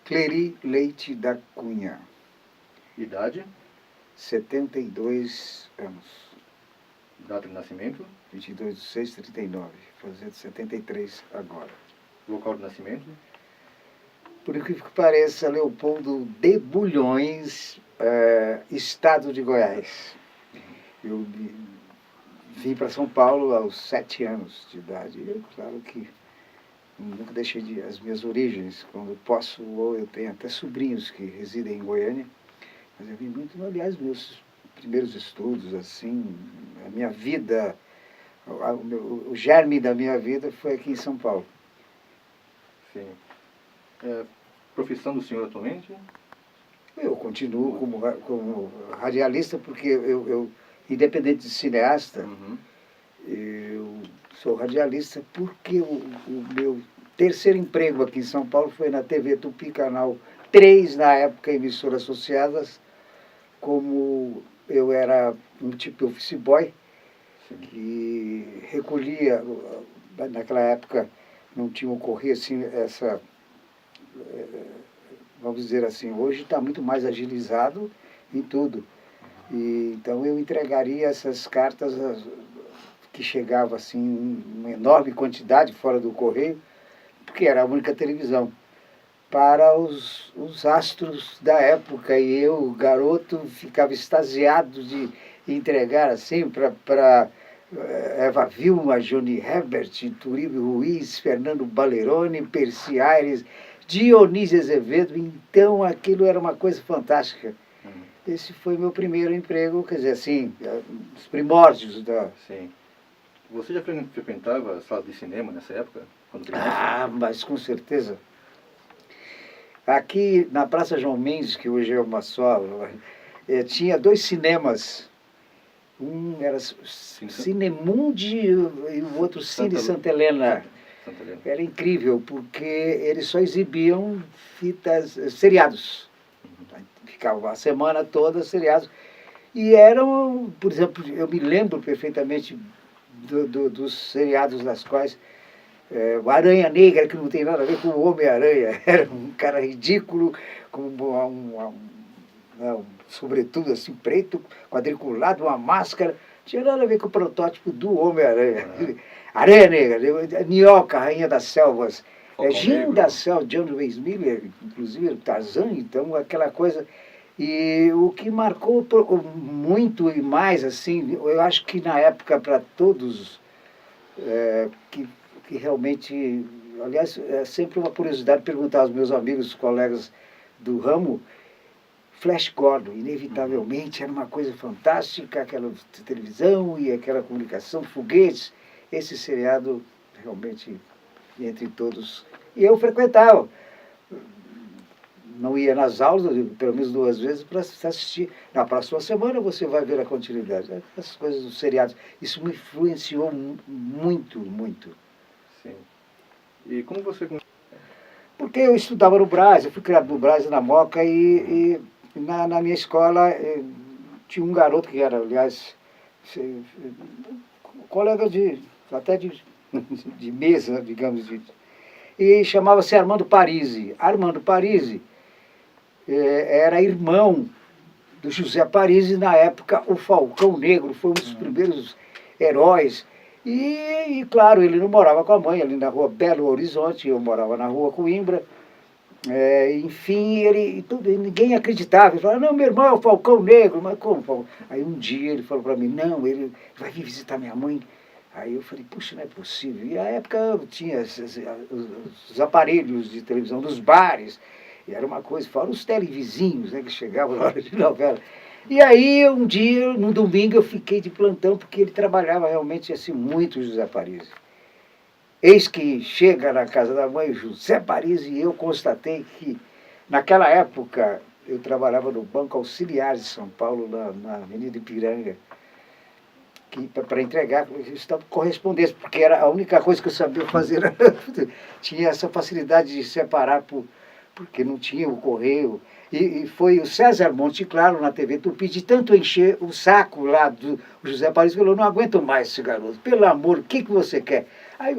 Cleri Leite da Cunha. Idade? 72 anos. Data de nascimento? 22/6/39, fazendo 73 agora. Local de nascimento? Por incrível que pareça, Leopoldo de Bulhões, estado de Goiás. Eu vim para São Paulo aos 7 anos de idade. E, claro que nunca deixei as minhas origens. Quando posso, ou eu tenho até sobrinhos que residem em Goiânia. Mas eu vim muito, aliás, meus primeiros estudos, assim, a minha vida, o germe da minha vida foi aqui em São Paulo. Sim. Profissão do senhor atualmente? Eu continuo como radialista, porque independente de cineasta, eu sou radialista porque o meu terceiro emprego aqui em São Paulo foi na TV Tupi, Canal 3, na época, emissoras associadas, como eu era um tipo de office boy, que recolhia, naquela época não tinha ocorrido assim, vamos dizer assim, hoje está muito mais agilizado em tudo. E, então eu entregaria essas cartas que chegavam assim em uma enorme quantidade fora do correio, porque era a única televisão, para os astros da época. E eu, garoto, ficava extasiado de entregar assim para Eva Vilma, Johnny Herbert, Turíbio Ruiz, Fernando Baleroni, Percy Aires, Dionísio Azevedo. Então aquilo era uma coisa fantástica. Esse foi meu primeiro emprego, quer dizer, assim, os primórdios da... Sim. Você já frequentava a sala de cinema nessa época? Quando criança? Mas com certeza. Aqui na Praça João Mendes, que hoje é uma só, tinha 2 cinemas. Um era Cinemundi e o outro Cine Santa Helena. Era incrível, porque eles só exibiam seriados. Ficavam a semana toda seriados. E eram, por exemplo, eu me lembro perfeitamente dos seriados das quais o Aranha Negra, que não tem nada a ver com o Homem-Aranha, era um cara ridículo, com sobretudo assim, preto, quadriculado, uma máscara, não tinha nada a ver com o protótipo do Homem-Aranha. Aranha Negra, Nioca, Rainha das Selvas, Jim da Selva, John Weiss Miller, inclusive Tarzan, então aquela coisa. E o que marcou muito e mais, assim, eu acho que na época para todos que realmente, aliás, é sempre uma curiosidade perguntar aos meus amigos, colegas do ramo, Flash Gordon, inevitavelmente, era uma coisa fantástica, aquela televisão e aquela comunicação, foguetes, esse seriado realmente entre todos. E eu frequentava, não ia nas aulas, pelo menos 2 vezes, para assistir. Na próxima semana você vai ver a continuidade. Essas coisas dos seriados, isso me influenciou muito, muito. Sim. E como você... Porque eu estudava no Brás, eu fui criado no Brás, na Moca, e na minha escola tinha um garoto que era, aliás, colega até de mesa, digamos, e chamava-se Armando Parisi. Armando Parisi era irmão do José Parisi, na época o Falcão Negro, foi um dos primeiros heróis. E, claro, ele não morava com a mãe ali na rua Belo Horizonte, eu morava na rua Coimbra. Enfim, ninguém acreditava. Ele falava, não, meu irmão é o Falcão Negro. Mas como, Falcão? Aí um dia ele falou para mim, não, ele vai vir visitar minha mãe. Aí eu falei, puxa, não é possível. E na época tinha os aparelhos de televisão dos bares, e era uma coisa, fora os televizinhos, né, que chegavam na hora de novela. E aí, um dia, no domingo, eu fiquei de plantão, porque ele trabalhava realmente assim muito, o José Parisi. Eis que chega na casa da mãe José Parisi, e eu constatei que, naquela época, eu trabalhava no Banco Auxiliar de São Paulo, na Avenida Ipiranga, para entregar correspondência, porque era a única coisa que eu sabia fazer. Tinha essa facilidade de separar, porque não tinha o correio. E foi o César Monte Claro, na TV Tupi, de tanto encher o saco lá do José Parisi, falou, não aguento mais esse garoto, pelo amor, o que você quer? Aí,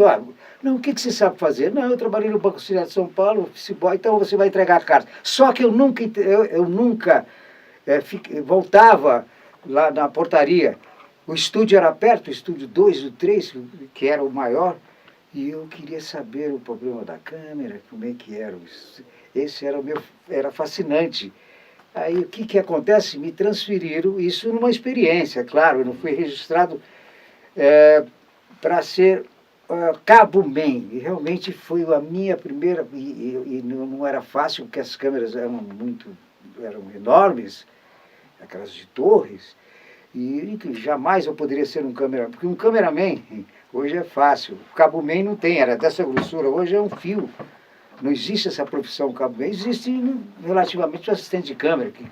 Não, o que você sabe fazer? Não, eu trabalhei no Banco Auxiliar de São Paulo, office boy, então você vai entregar a carta. Só que eu nunca voltava lá na portaria. O estúdio era perto, o estúdio 2, o 3, que era o maior, e eu queria saber o problema da câmera, como é que era. Esse era fascinante. Aí o que acontece? Me transferiram, isso numa experiência, claro, eu não fui registrado para ser cabo-man. E realmente foi a minha primeira, e não era fácil, porque as câmeras eram enormes, aquelas de torres, e jamais eu poderia ser um cameraman, porque um cameraman hoje é fácil, o cabo-man não tem, era dessa grossura, hoje é um fio. Não existe essa profissão cabo-man, existe relativamente o assistente de câmera, que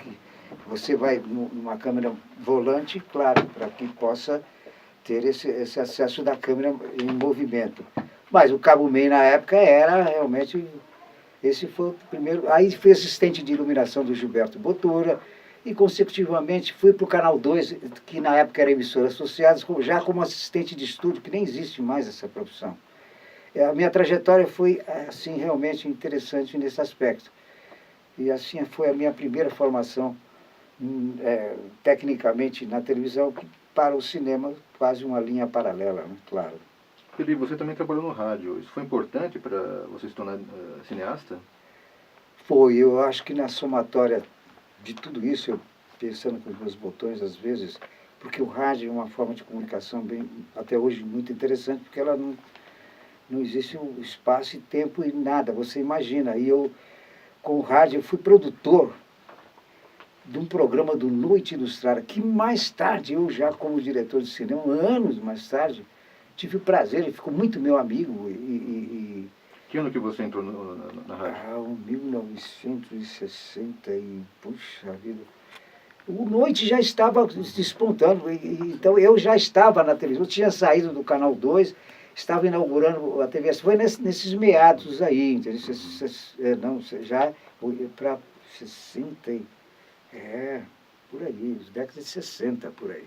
você vai numa câmera volante, claro, para que possa ter esse acesso da câmera em movimento. Mas o cabo-man na época era realmente, esse foi o primeiro, aí fui assistente de iluminação do Gilberto Botura, e consecutivamente fui para o Canal 2, que na época era emissora associada, já como assistente de estúdio, que nem existe mais essa profissão. A minha trajetória foi, assim, realmente interessante nesse aspecto. E assim foi a minha primeira formação, tecnicamente, na televisão, para o cinema, quase uma linha paralela, né? Claro. Felipe, você também trabalhou no rádio. Isso foi importante para você se tornar cineasta? Foi, eu acho que na somatória de tudo isso, eu pensando com os meus botões às vezes, porque o rádio é uma forma de comunicação até hoje muito interessante, porque ela não existe o espaço e tempo e nada, você imagina. E eu, com o rádio, eu fui produtor de um programa do Noite Ilustrada, que mais tarde, eu já como diretor de cinema, anos mais tarde, tive o prazer, ele ficou muito meu amigo. Que ano que você entrou na rádio? 1960 e, puxa vida, o Noite já estava despontando, então eu já estava na televisão, eu tinha saído do Canal 2, estava inaugurando a TV, foi nesses meados aí, entendeu? Não, já para 60, por aí, década de 60, por aí.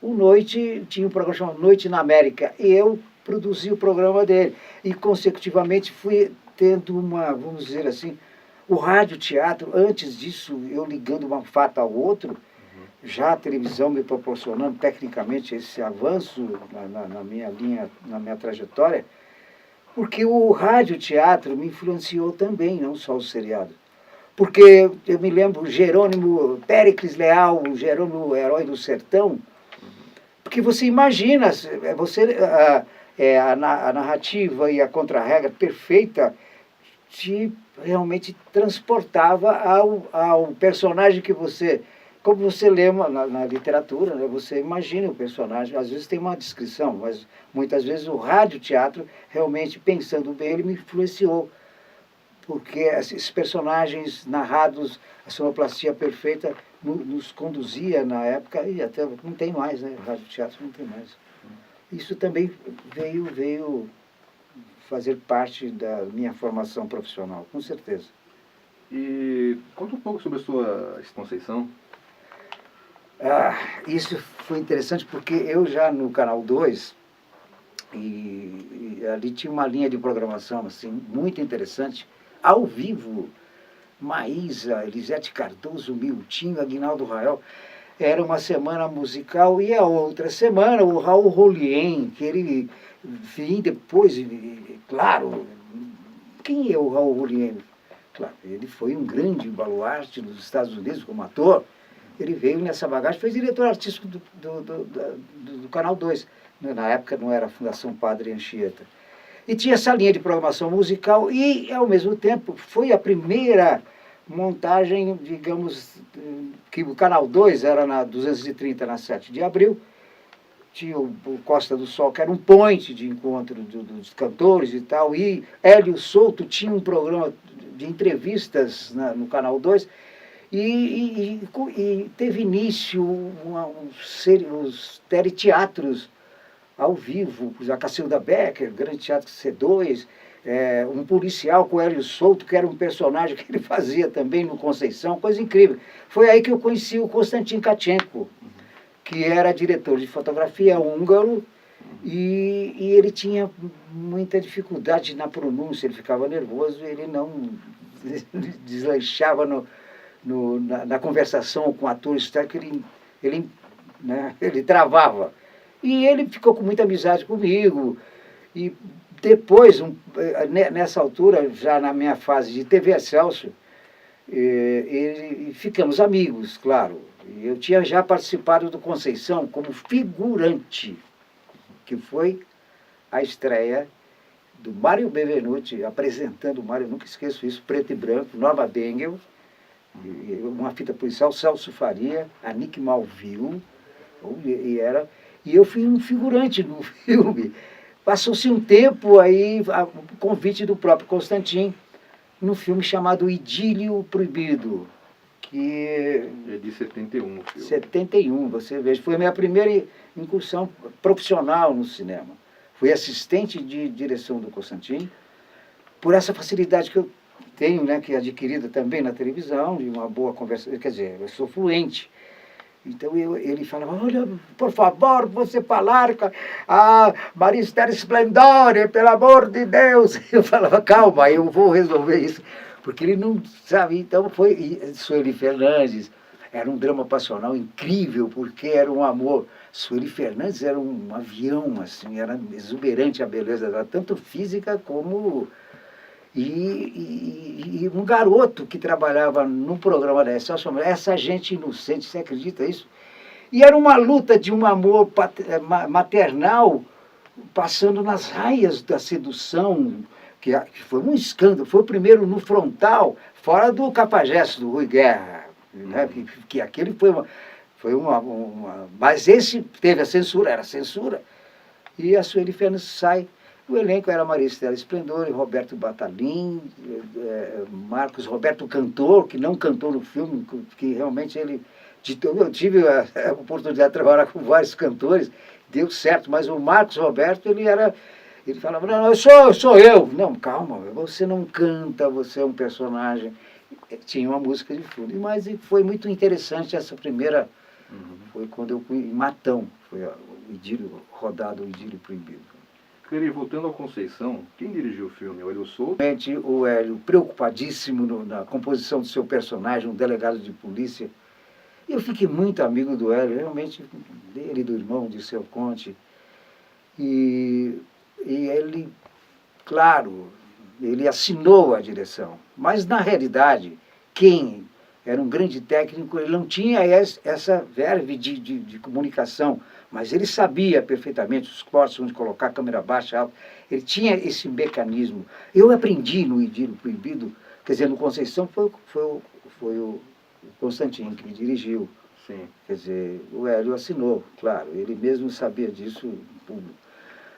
O Noite tinha um programa chamado Noite na América, e eu produzi o programa dele, e consecutivamente fui tendo vamos dizer assim, o rádio-teatro, antes disso, eu ligando uma fata ao outro, já a televisão me proporcionando tecnicamente esse avanço na minha linha, na minha trajetória, porque o rádio-teatro me influenciou também, não só o seriado. Porque eu me lembro Jerônimo, Péricles Leal, Jerônimo Herói do Sertão, porque você imagina, a narrativa e a contra-regra perfeita te realmente transportava ao personagem que você... Como você lê na literatura, né, você imagina o personagem, às vezes tem uma descrição, mas muitas vezes o rádio-teatro, realmente pensando bem, ele me influenciou. Porque esses personagens narrados, a sonoplastia perfeita, nos conduzia na época, e até não tem mais, né? Rádio-teatro não tem mais. Isso também veio fazer parte da minha formação profissional, com certeza. E conta um pouco sobre a sua Ex-Conceição. Isso foi interessante porque eu já no Canal 2, e ali tinha uma linha de programação assim, muito interessante, ao vivo, Maísa, Elisete Cardoso, Miltinho, Aguinaldo Raiol. Era uma semana musical e a outra semana o Raul Rolien, que ele vinha depois, claro, quem é o Raul Rolien? Claro, ele foi um grande baluarte nos Estados Unidos como ator. Ele veio nessa bagagem, foi diretor artístico do Canal 2. Na época não era a Fundação Padre Anchieta. E tinha essa linha de programação musical e, ao mesmo tempo, foi a primeira montagem, digamos, que o Canal 2 era na 230, na 7 de abril. Tinha o Costa do Sol, que era um point de encontro dos cantores e tal. E Hélio Souto tinha um programa de entrevistas no Canal 2. E teve início os teleteatros ao vivo, a Cacilda Becker, Grande Teatro C2, um policial com Hélio Souto, que era um personagem que ele fazia também no Conceição, coisa incrível. Foi aí que eu conheci o Konstantin Kachenko, que era diretor de fotografia húngaro E ele tinha muita dificuldade na pronúncia, ele ficava nervoso, ele não deslanchava na conversação com atores, tá, que ele travava. E ele ficou com muita amizade comigo. E depois, nessa altura, já na minha fase de TV Excelsior, ficamos amigos, claro. Eu tinha já participado do Conceição como figurante, que foi a estreia do Mário Benvenuti, apresentando o Mário, nunca esqueço isso, preto e branco, Norma Bengel, uma fita policial, Celso Faria, a Nick Malville, e eu fui um figurante no filme. Passou-se um tempo, aí, o convite do próprio Constantin, num filme chamado Idílio Proibido, que... É de 71 o filme. 71, você veja. Foi a minha primeira incursão profissional no cinema. Fui assistente de direção do Constantin, por essa facilidade que eu tenho, né, que é adquirida também na televisão, de uma boa conversa, quer dizer, eu sou fluente. Então ele falava, olha, por favor, você falar com a Maria Splendore, pelo amor de Deus. Eu falava, calma, eu vou resolver isso. Porque ele não sabe, então foi Sueli Fernandes, era um drama passional incrível, porque era um amor. Sueli Fernandes era um avião, assim, era exuberante a beleza dela, tanto física como... E um garoto que trabalhava no programa da Excelsior, essa gente inocente, você acredita isso? E era uma luta de um amor maternal, passando nas raias da sedução, que foi um escândalo. Foi o primeiro no frontal, fora do Cafajeste, do Rui Guerra, né? Que aquele foi uma... Mas esse teve a censura, era censura. E a Sueli Fernandes sai. O elenco era Maria Estela Splendore, Roberto Batalim, Marcos Roberto Cantor, que não cantou no filme, que realmente ele... Eu tive a oportunidade de trabalhar com vários cantores, deu certo, mas o Marcos Roberto, ele falava, não, sou eu. Não, calma, você não canta, você é um personagem. Tinha uma música de fundo. Mas foi muito interessante essa primeira, foi quando eu fui em Matão, foi o Idílio, rodado o Idílio Proibido. Clery, voltando ao Conceição, quem dirigiu o filme? O Hélio Souto? O Hélio, preocupadíssimo na composição do seu personagem, um delegado de polícia. Eu fiquei muito amigo do Hélio, realmente, dele, do irmão, de seu Conte. E ele, claro, ele assinou a direção. Mas, na realidade, quem era um grande técnico, ele não tinha essa verve de comunicação, mas ele sabia perfeitamente os cortes, onde colocar a câmera baixa, alta. Ele tinha esse mecanismo. Eu aprendi no Idílio Proibido, quer dizer, no Conceição foi o Constantin que dirigiu. Sim. Quer dizer, o Hélio assinou, claro, ele mesmo sabia disso em público.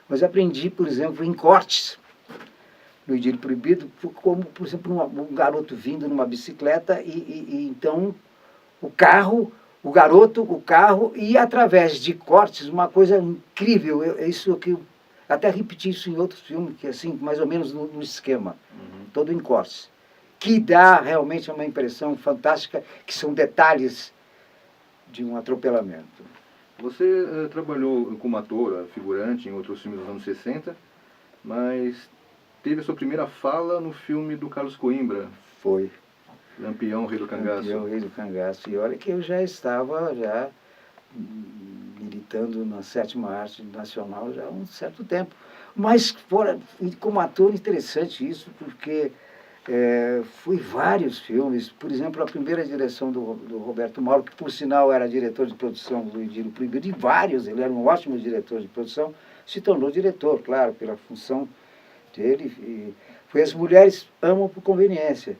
Mas aprendi, por exemplo, em cortes, no Idílio Proibido, como, por exemplo, um garoto vindo numa bicicleta e então o carro ia através de cortes, uma coisa incrível. Isso que eu até repeti isso em outros filmes, que assim, mais ou menos no esquema, todo em cortes, que dá realmente uma impressão fantástica, que são detalhes de um atropelamento. Você trabalhou como ator, figurante em outros filmes dos anos 60, mas teve a sua primeira fala no filme do Carlos Coimbra. Foi. Lampião, Rei do Cangaço. Lampião, Rei do Cangaço. E olha que eu já estava militando na 7ª Arte Nacional já há um certo tempo. Mas como ator, interessante isso, porque fui vários filmes. Por exemplo, a primeira direção do Roberto Mauro, que por sinal era diretor de produção do Idílio Proibido, de vários, ele era um ótimo diretor de produção, se tornou diretor, claro, pela função dele. E foi As Mulheres Amam por Conveniência.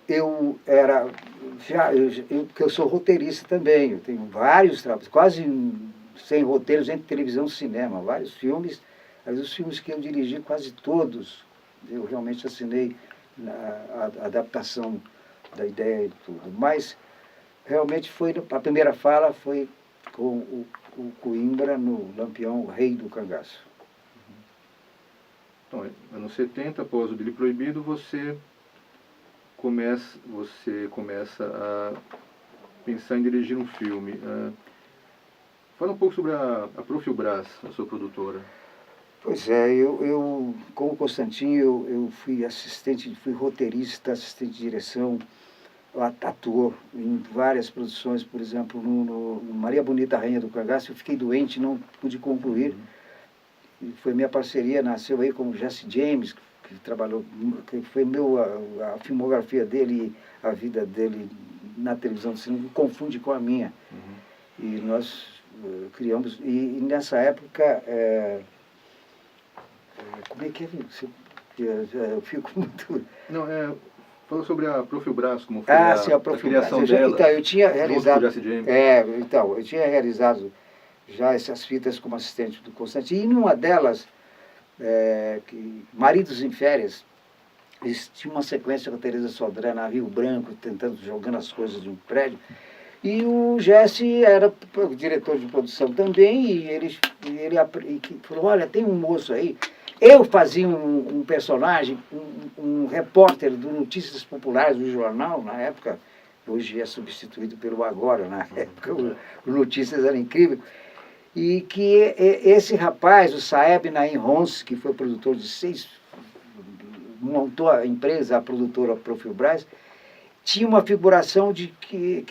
Eu sou roteirista também, eu tenho vários trabalhos, quase 100 roteiros entre televisão e cinema, vários filmes, mas os filmes que eu dirigi, quase todos, eu realmente assinei a adaptação da ideia e tudo. Mas realmente a primeira fala foi com o Coimbra no Lampião, o Rei do Cangaço. Então, anos 70, após o Idílio Proibido, você começa a pensar em dirigir um filme. Fala um pouco sobre a Profilbras, a sua produtora. Pois é, eu como Constantin, eu fui assistente, fui roteirista, assistente de direção, ator em várias produções, por exemplo, no Maria Bonita, Rainha do Cangaço, eu fiquei doente, não pude concluir. E foi minha parceria, nasceu aí com o Jesse James, que trabalhou, que foi a filmografia dele, a vida dele na televisão do cinema, confunde com a minha. E nós criamos, e nessa época, como é que é? Eu fico muito... Não, fala sobre a Profilbras, como foi Sim, a a Profilbras. criação dela. Então, eu tinha realizado... Jesse James. Eu tinha realizado já essas fitas como assistente do Constantin, e numa delas, Maridos em Férias, eles tinham uma sequência com a Teresa Sodré na Rio Branco, jogando as coisas de um prédio, e o Jesse era o diretor de produção também, e ele falou, olha, tem um moço aí. Eu fazia um personagem, um repórter do Notícias Populares do jornal, na época, hoje é substituído pelo Agora, na época o Notícias era incrível, e que esse rapaz, o Saeb Naim Rons, que foi produtor de 6, montou a empresa, a produtora Profilbras, tinha uma figuração de que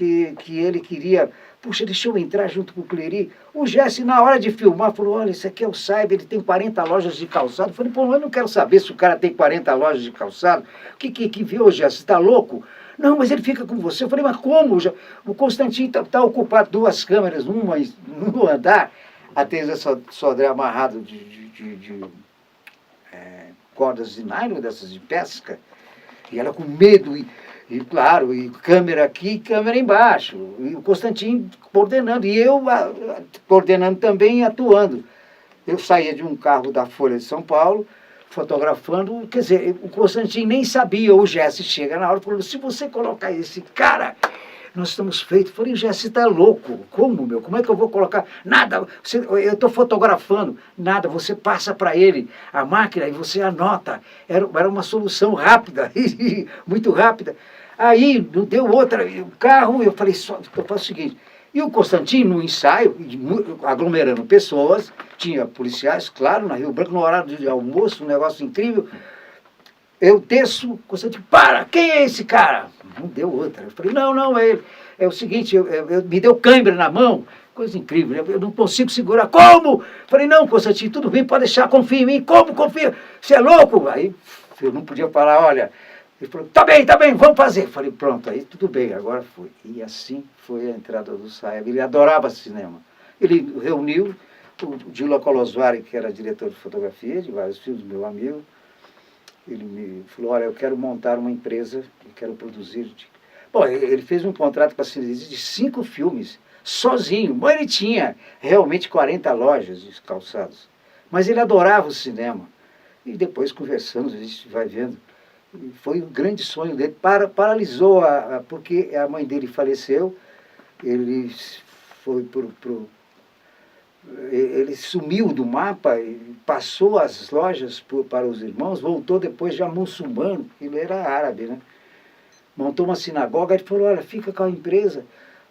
ele queria, puxa, deixa eu entrar junto com o Clery. O Jesse, na hora de filmar, falou, olha, esse aqui é o Saib, ele tem 40 lojas de calçado. Eu falei, pô, eu não quero saber se o cara tem 40 lojas de calçado. O que viu, Jesse, você está louco? Não, mas ele fica com você. Eu falei, mas como? O Constantin está ocupado 2 câmeras, uma no andar, a Teresa Sodré amarrado de cordas de nylon, dessas de pesca, e ela com medo, e claro, e câmera aqui, câmera embaixo, e o Constantin coordenando, e eu coordenando também e atuando. Eu saía de um carro da Folha de São Paulo, fotografando, quer dizer, o Constantin nem sabia, o Jesse chega na hora e falou, se você colocar esse cara, nós estamos feitos. Eu falei, Jesse, você está louco? Como, meu? Como é que eu vou colocar? Nada, eu estou fotografando, nada, você passa para ele a máquina e você anota. Era uma solução rápida, muito rápida. Aí, não deu outra, o carro, eu falei, eu faço o seguinte, e o Constantin, no ensaio, aglomerando pessoas, tinha policiais, claro, na Rio Branco, no horário de almoço, um negócio incrível. Eu desço, o Constantin, para, quem é esse cara? Não deu outra. Eu falei, não, é ele. É o seguinte, me deu cãibra na mão, coisa incrível, eu não consigo segurar. Como? Eu falei, não, Constantin, tudo bem, pode deixar, confia em mim. Como confia? Você é louco? Aí eu não podia falar, olha... Ele falou, tá bem, vamos fazer. Eu falei, pronto, aí tudo bem, agora foi. E assim foi a entrada do Saeb. Ele adorava cinema. Ele reuniu o Dilo Colosvari, que era diretor de fotografia de vários filmes, meu amigo. Ele me falou, olha, eu quero montar uma empresa, eu quero produzir. Bom, ele fez um contrato com a Cinesi de 5 filmes, sozinho. Mas ele tinha realmente 40 lojas de calçados. Mas ele adorava o cinema. E depois, conversando, a gente vai vendo. Foi um grande sonho dele, paralisou, porque a mãe dele faleceu, ele foi ele sumiu do mapa, passou as lojas para os irmãos, voltou depois já muçulmano, ele era árabe, né? Montou uma sinagoga, ele falou, olha, fica com a empresa,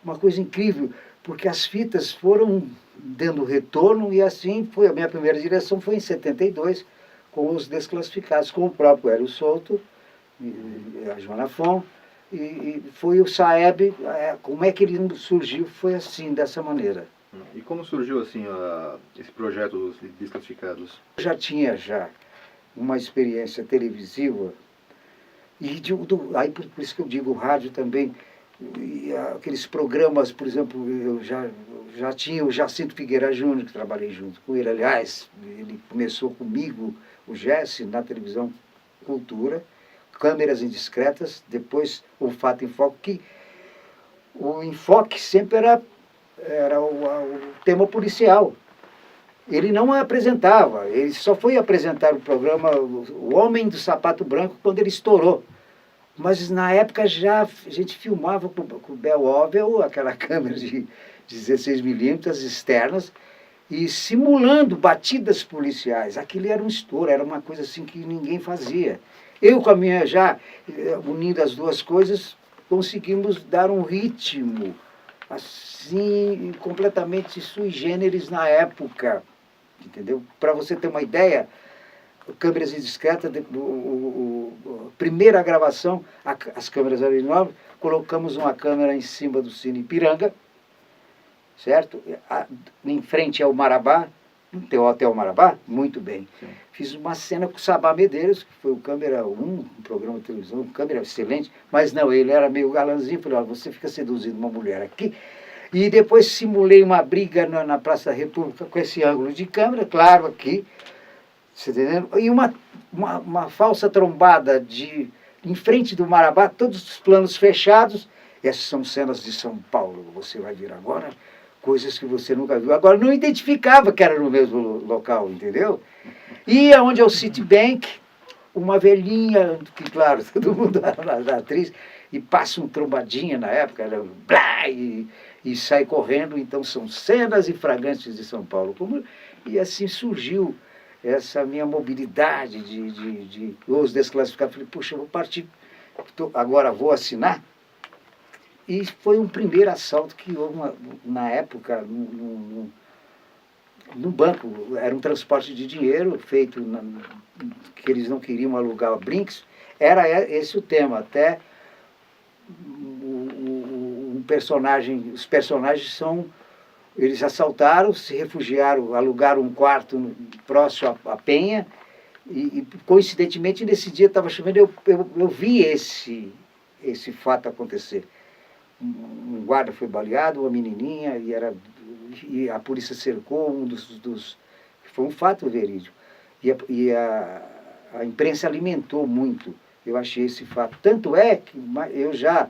uma coisa incrível, porque as fitas foram dando retorno, e assim foi, a minha primeira direção foi em 72, com os Desclassificados, com o próprio Hélio Souto, a Joana Fon, e foi o Saeb, como é que ele surgiu, foi assim, dessa maneira. E como surgiu assim esse projeto dos Desclassificados? Eu já tinha uma experiência televisiva, e aí por isso que eu digo rádio também, e aqueles programas, por exemplo, eu já tinha o Jacinto Figueira Júnior, que trabalhei junto com ele, aliás, ele começou comigo, o Jesse, na televisão Cultura, Câmeras Indiscretas, depois o Fato em Foco, que o enfoque sempre era o tema policial. Ele não apresentava, ele só foi apresentar o programa O Homem do Sapato Branco quando ele estourou. Mas na época já a gente filmava com o Bell Ovel, aquela câmera de 16mm externas, e simulando batidas policiais. Aquilo era um estouro, era uma coisa assim que ninguém fazia. Eu com a minha, já unindo as duas coisas, conseguimos dar um ritmo assim, completamente sui generis na época, entendeu? Para você ter uma ideia, câmeras indiscretas, primeira gravação, as câmeras eram novas, colocamos uma câmera em cima do Cine Ipiranga, certo? Em frente ao Marabá, tem o Hotel Marabá, muito bem. Sim. Fiz uma cena com o Sabá Medeiros, que foi o Câmera 1, um programa de televisão, um câmera excelente, mas não, ele era meio galanzinho, falei, olha, você fica seduzindo uma mulher aqui. E depois simulei uma briga na Praça da República com esse ângulo de câmera, claro, aqui, você entendendo? E uma falsa trombada em frente do Marabá, todos os planos fechados. Essas são cenas de São Paulo, você vai ver agora, coisas que você nunca viu. Agora, não identificava que era no mesmo local, entendeu? E aonde é o Citibank, uma velhinha, que claro, todo mundo era da atriz, e passa um trombadinha na época, era blá, e sai correndo. Então são cenas infragantes de São Paulo. E assim surgiu essa minha mobilidade de os desclassificar. Falei, puxa, eu vou partir, agora vou assinar. E foi um primeiro assalto que houve na época, no banco. Era um transporte de dinheiro feito, que eles não queriam alugar o Brinks. Era esse o tema. Até os personagens eles assaltaram, se refugiaram, alugaram um quarto próximo à Penha, e coincidentemente nesse dia estava chovendo, eu vi esse fato acontecer. Um guarda foi baleado, uma menininha, e a polícia cercou foi um fato verídico. E a imprensa alimentou muito, eu achei esse fato. Tanto é que eu já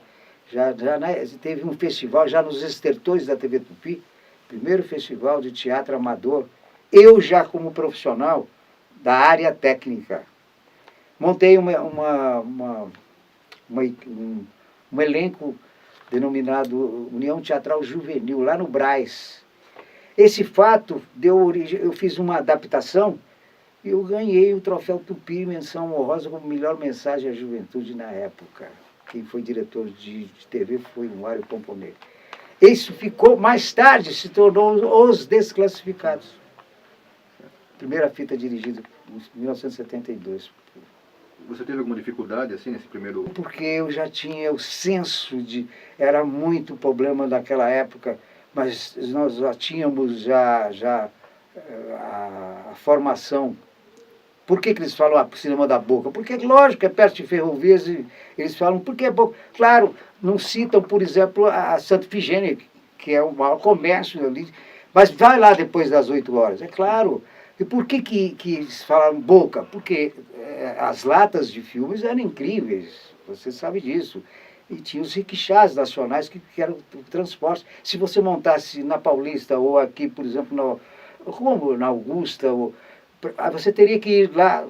teve um festival, já nos estertores da TV Tupi, primeiro festival de teatro amador, eu já como profissional da área técnica. Montei um elenco denominado União Teatral Juvenil, lá no Brás. Esse fato deu origem, eu fiz uma adaptação e eu ganhei o troféu Tupi, menção honrosa como melhor mensagem à juventude na época. Quem foi diretor de TV foi o Mário Pomponê. Isso ficou, mais tarde, se tornou Os Desclassificados. Primeira fita dirigida em 1972. Você teve alguma dificuldade assim nesse primeiro... Porque eu já tinha o senso era muito problema naquela época, mas nós já tínhamos a formação. Por que eles falam cinema da boca? Porque, lógico, é perto de ferrovias, e eles falam, por que é boca? Claro, não citam, por exemplo, a Santa Efigênia, que é o maior comércio ali, mas vai lá depois das 8 horas, é claro. E por que eles falaram boca? Porque as latas de filmes eram incríveis, você sabe disso. E tinha os riquixás nacionais que eram o transporte. Se você montasse na Paulista ou aqui, por exemplo, na Augusta, você teria que ir lá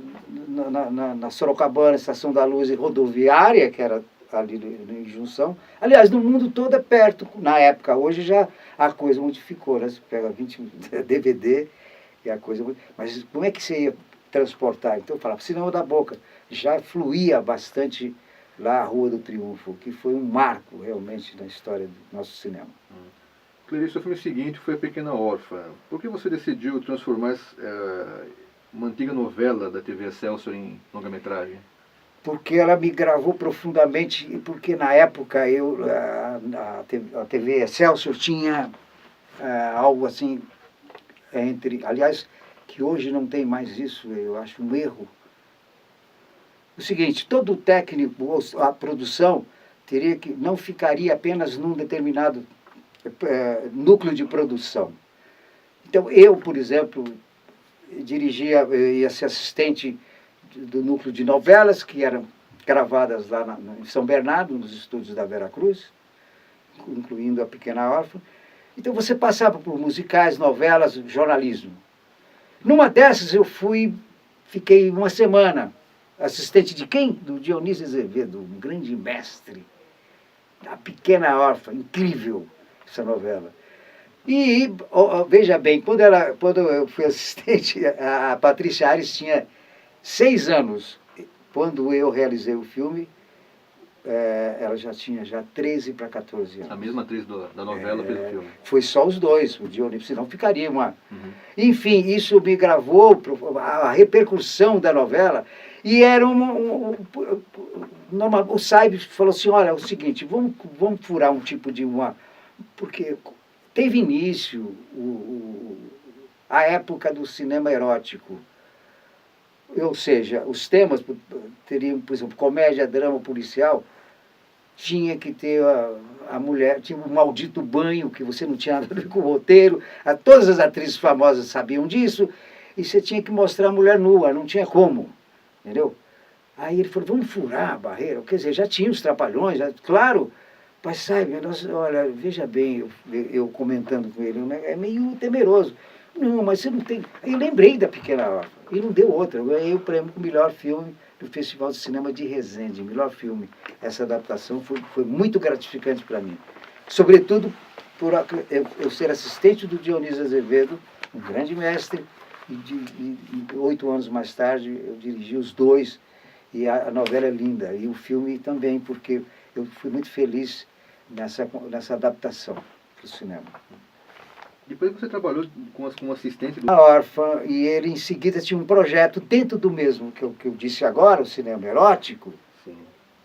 na Sorocabana, Estação da Luz e rodoviária, que era ali em Junção. Aliás, no mundo todo é perto, na época. Hoje já a coisa modificou, né? Você pega 20 DVD e a coisa... Mas como é que você ia transportar? Então eu falava, Cinema da Boca. Já fluía bastante lá a Rua do Triunfo, que foi um marco realmente na história do nosso cinema. Clarice, o filme seguinte foi A Pequena Órfã. Por que você decidiu transformar uma antiga novela da TV Excelsior em longa-metragem? Porque ela me gravou profundamente, e porque na época a TV Excelsior tinha algo assim, aliás, que hoje não tem mais isso, eu acho um erro. O seguinte, todo técnico, a produção, não ficaria apenas num determinado núcleo de produção. Então, eu, por exemplo, ia ser assistente do núcleo de novelas, que eram gravadas lá em São Bernardo, nos estúdios da Veracruz, incluindo A Pequena Órfã. Então, você passava por musicais, novelas, jornalismo. Numa dessas, fiquei uma semana assistente de quem? Do Dionísio Azevedo, um grande mestre. A Pequena Órfã, incrível essa novela. E, veja bem, quando eu fui assistente, a Patrícia Ares tinha 6 anos. Quando eu realizei o filme, ela já tinha 13 para 14 anos. A mesma atriz da novela fez o filme. Foi só os dois, o Dionísio, senão ficaria uma... Enfim, isso me gravou a repercussão da novela, e era o Saib falou assim, olha, é o seguinte, vamos furar um tipo de uma... Porque teve início a época do cinema erótico, ou seja, os temas teriam, por exemplo, comédia, drama, policial, tinha que ter a mulher, tinha um maldito banho, que você não tinha nada a ver com o roteiro, todas as atrizes famosas sabiam disso, e você tinha que mostrar a mulher nua, não tinha como, entendeu? Aí ele falou, vamos furar a barreira, quer dizer, já tinha os Trapalhões, claro, mas sabe, olha, veja bem, eu comentando com ele, é meio temeroso. Não, mas você não tem... Aí eu lembrei da Pequena Órfã, e não deu outra, eu ganhei o prêmio com o melhor filme do Festival de Cinema de Resende, melhor filme. Essa adaptação foi muito gratificante para mim. Sobretudo por eu ser assistente do Dionísio Azevedo, um grande mestre, e 8 anos mais tarde eu dirigi os dois, e a novela é linda, e o filme também, porque eu fui muito feliz nessa adaptação para o cinema. Depois você trabalhou com assistente do... A Órfã, e ele em seguida tinha um projeto dentro do mesmo que eu disse agora, o cinema erótico, Sim.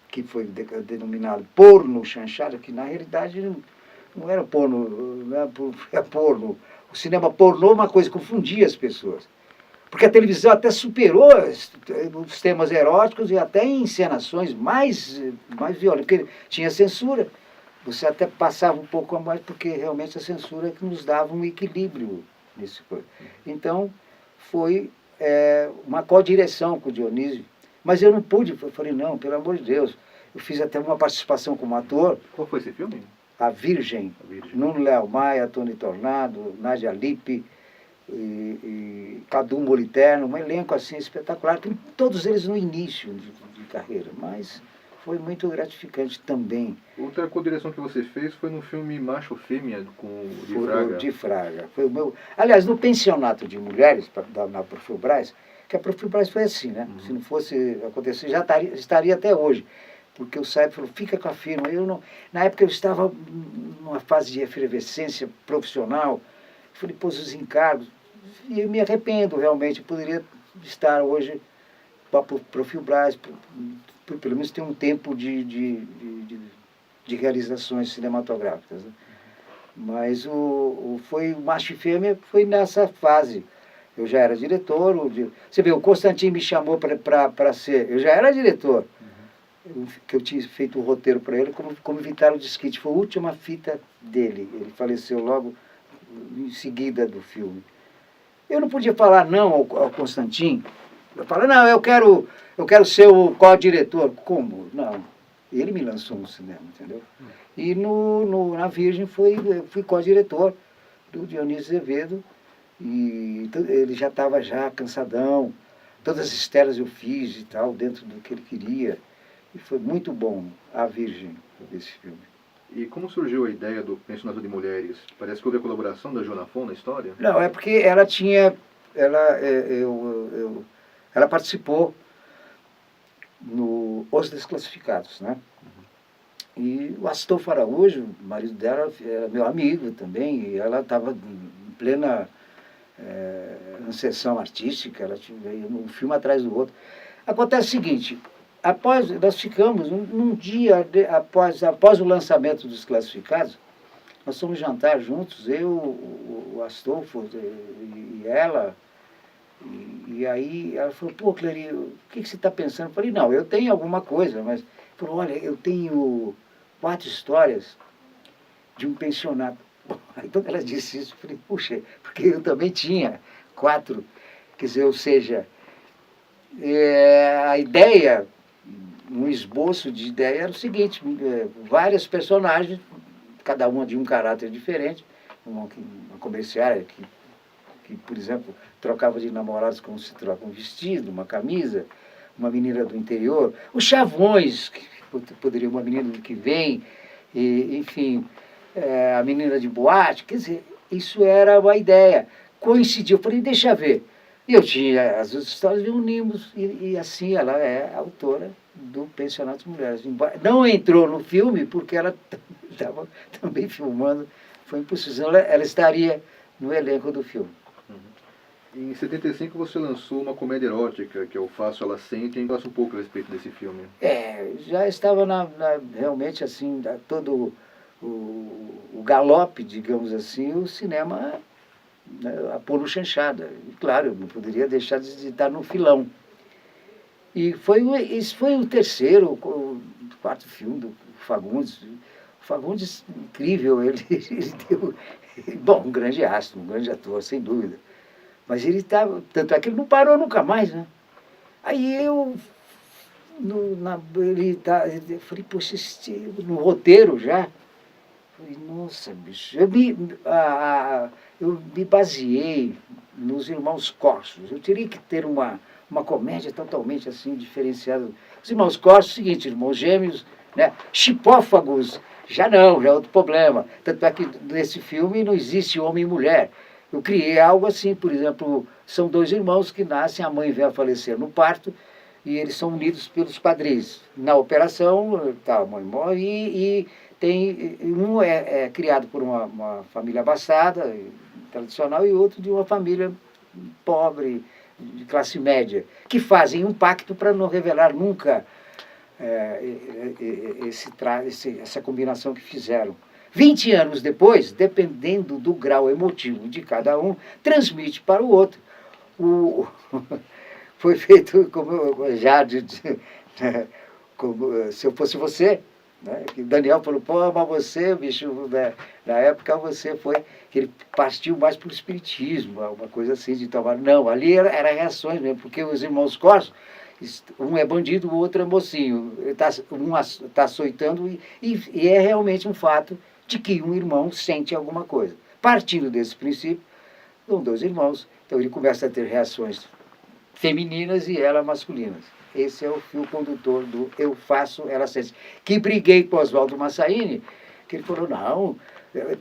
Que foi denominado porno chanchada, que na realidade não era porno, não era porno. O cinema pornô é uma coisa que confundia as pessoas. Porque a televisão até superou os temas eróticos e até em encenações mais violentas, porque tinha censura. Você até passava um pouco a mais, porque realmente a censura é que nos dava um equilíbrio nisso. Então, foi uma co-direção com o Dionísio. Mas eu não pude, eu falei, não, pelo amor de Deus. Eu fiz até uma participação como ator. Qual foi esse filme? A Virgem. Nuno Léo Maia, Tony Tornado, Nádia Lippe, e Cadu Moliterno, um elenco assim espetacular. Todos eles no início de carreira, mas... foi muito gratificante também. Outra co-direção que você fez foi no filme Macho Fêmea, com o Di Fraga. De Fraga. Foi o meu... Aliás, no pensionato de mulheres, na Profilbras, que a Profilbras foi assim, né? Se não fosse acontecer, já estaria até hoje. Porque o Saib falou, fica com a firma. Na época eu estava numa fase de efervescência profissional, falei, pôs os encargos, e eu me arrependo realmente, eu poderia estar hoje para a Profilbras, pelo menos ter um tempo de realizações cinematográficas. Né? Mas foi o Macho e Fêmea foi nessa fase. Eu já era diretor. Você vê, o Constantin me chamou para ser... Eu já era diretor. Que eu tinha feito o roteiro para ele como Vitalo Disquite. Foi a última fita dele. Ele faleceu logo em seguida do filme. Eu não podia falar não ao Constantin. Eu falei, não, eu quero ser o co-diretor. Como? Não. Ele me lançou no cinema, entendeu? E na Virgem fui co-diretor do Dionísio Azevedo. E ele já estava cansadão. Todas as estelas eu fiz e tal, dentro do que ele queria. E foi muito bom a Virgem desse filme. E como surgiu a ideia do Pensionato de Mulheres? Parece que houve a colaboração da Joana Fon na história? Não, é porque ela tinha... Ela participou no Os Desclassificados, né? E o Astolfo Araújo, o marido dela, era meu amigo também, e ela estava em plena sessão artística, ela tinha um filme atrás do outro. Acontece o seguinte, nós ficamos, num dia após o lançamento dos Classificados, nós fomos jantar juntos, eu, o Astolfo e ela. E aí ela falou, pô, Clary, o que você está pensando? Eu falei, não, eu tenho alguma coisa, mas... Falou, olha, eu tenho 4 histórias de um pensionato. Aí quando ela disse isso, eu falei, puxa, porque eu também tinha 4. Quer dizer, ou seja, a ideia, um esboço de ideia era o seguinte, várias personagens, cada uma de um caráter diferente, uma comerciária que, por exemplo, trocava de namorados como se troca um vestido, uma camisa, uma menina do interior, os chavões, que poderia uma menina do que vem, enfim, a menina de boate, quer dizer, isso era uma ideia. Coincidiu, eu falei, deixa ver, E eu tinha as histórias de um Nimbus, e assim ela é a autora do Pensionato de Mulheres. Não entrou no filme porque ela estava também filmando, foi impossível, ela estaria no elenco do filme. Em 75 você lançou uma comédia erótica, que é o Faço Ela Sente. Fala um pouco a respeito desse filme. Já estava realmente assim, todo o galope, digamos assim, o cinema, né, a pôr chanchada. E, claro, eu não poderia deixar de estar no filão. E esse foi o terceiro, o quarto filme do Fagundes. O Fagundes, incrível, ele deu... Bom, um grande astro, um grande ator, sem dúvida. Mas ele estava... Tanto é que ele não parou nunca mais, né? Aí eu... eu falei, poxa, no roteiro já... Falei, nossa, bicho... Eu me baseei nos Irmãos Corsos. Eu teria que ter uma comédia totalmente assim, diferenciada. Os Irmãos Corsos, é o seguinte, irmãos gêmeos, né? Chipófagos, já não, já é outro problema. Tanto é que nesse filme não existe homem e mulher. Eu criei algo assim, por exemplo, são dois irmãos que nascem, a mãe vem a falecer no parto, e eles são unidos pelos padrinhos. Na operação, tá, a mãe morre e tem, um é criado por uma família abastada, tradicional, e outro de uma família pobre, de classe média, que fazem um pacto para não revelar nunca essa combinação que fizeram. 20 anos depois, dependendo do grau emotivo de cada um, transmite para o outro. Foi feito como já como, se eu fosse você, né? Daniel falou, pô, mas você, bicho, né? Na época você foi, que ele partiu mais para o espiritismo, uma coisa assim de tomar. Não, ali era reações mesmo, porque os irmãos Corsos, um é bandido, o outro é mocinho. Um está açoitando e é realmente um fato de que um irmão sente alguma coisa. Partindo desse princípio, são dois irmãos, então ele começa a ter reações femininas e ela masculinas. Esse é o fio condutor do Eu Faço, Ela Sente. Que briguei com Oswaldo Massaini, que ele falou, não,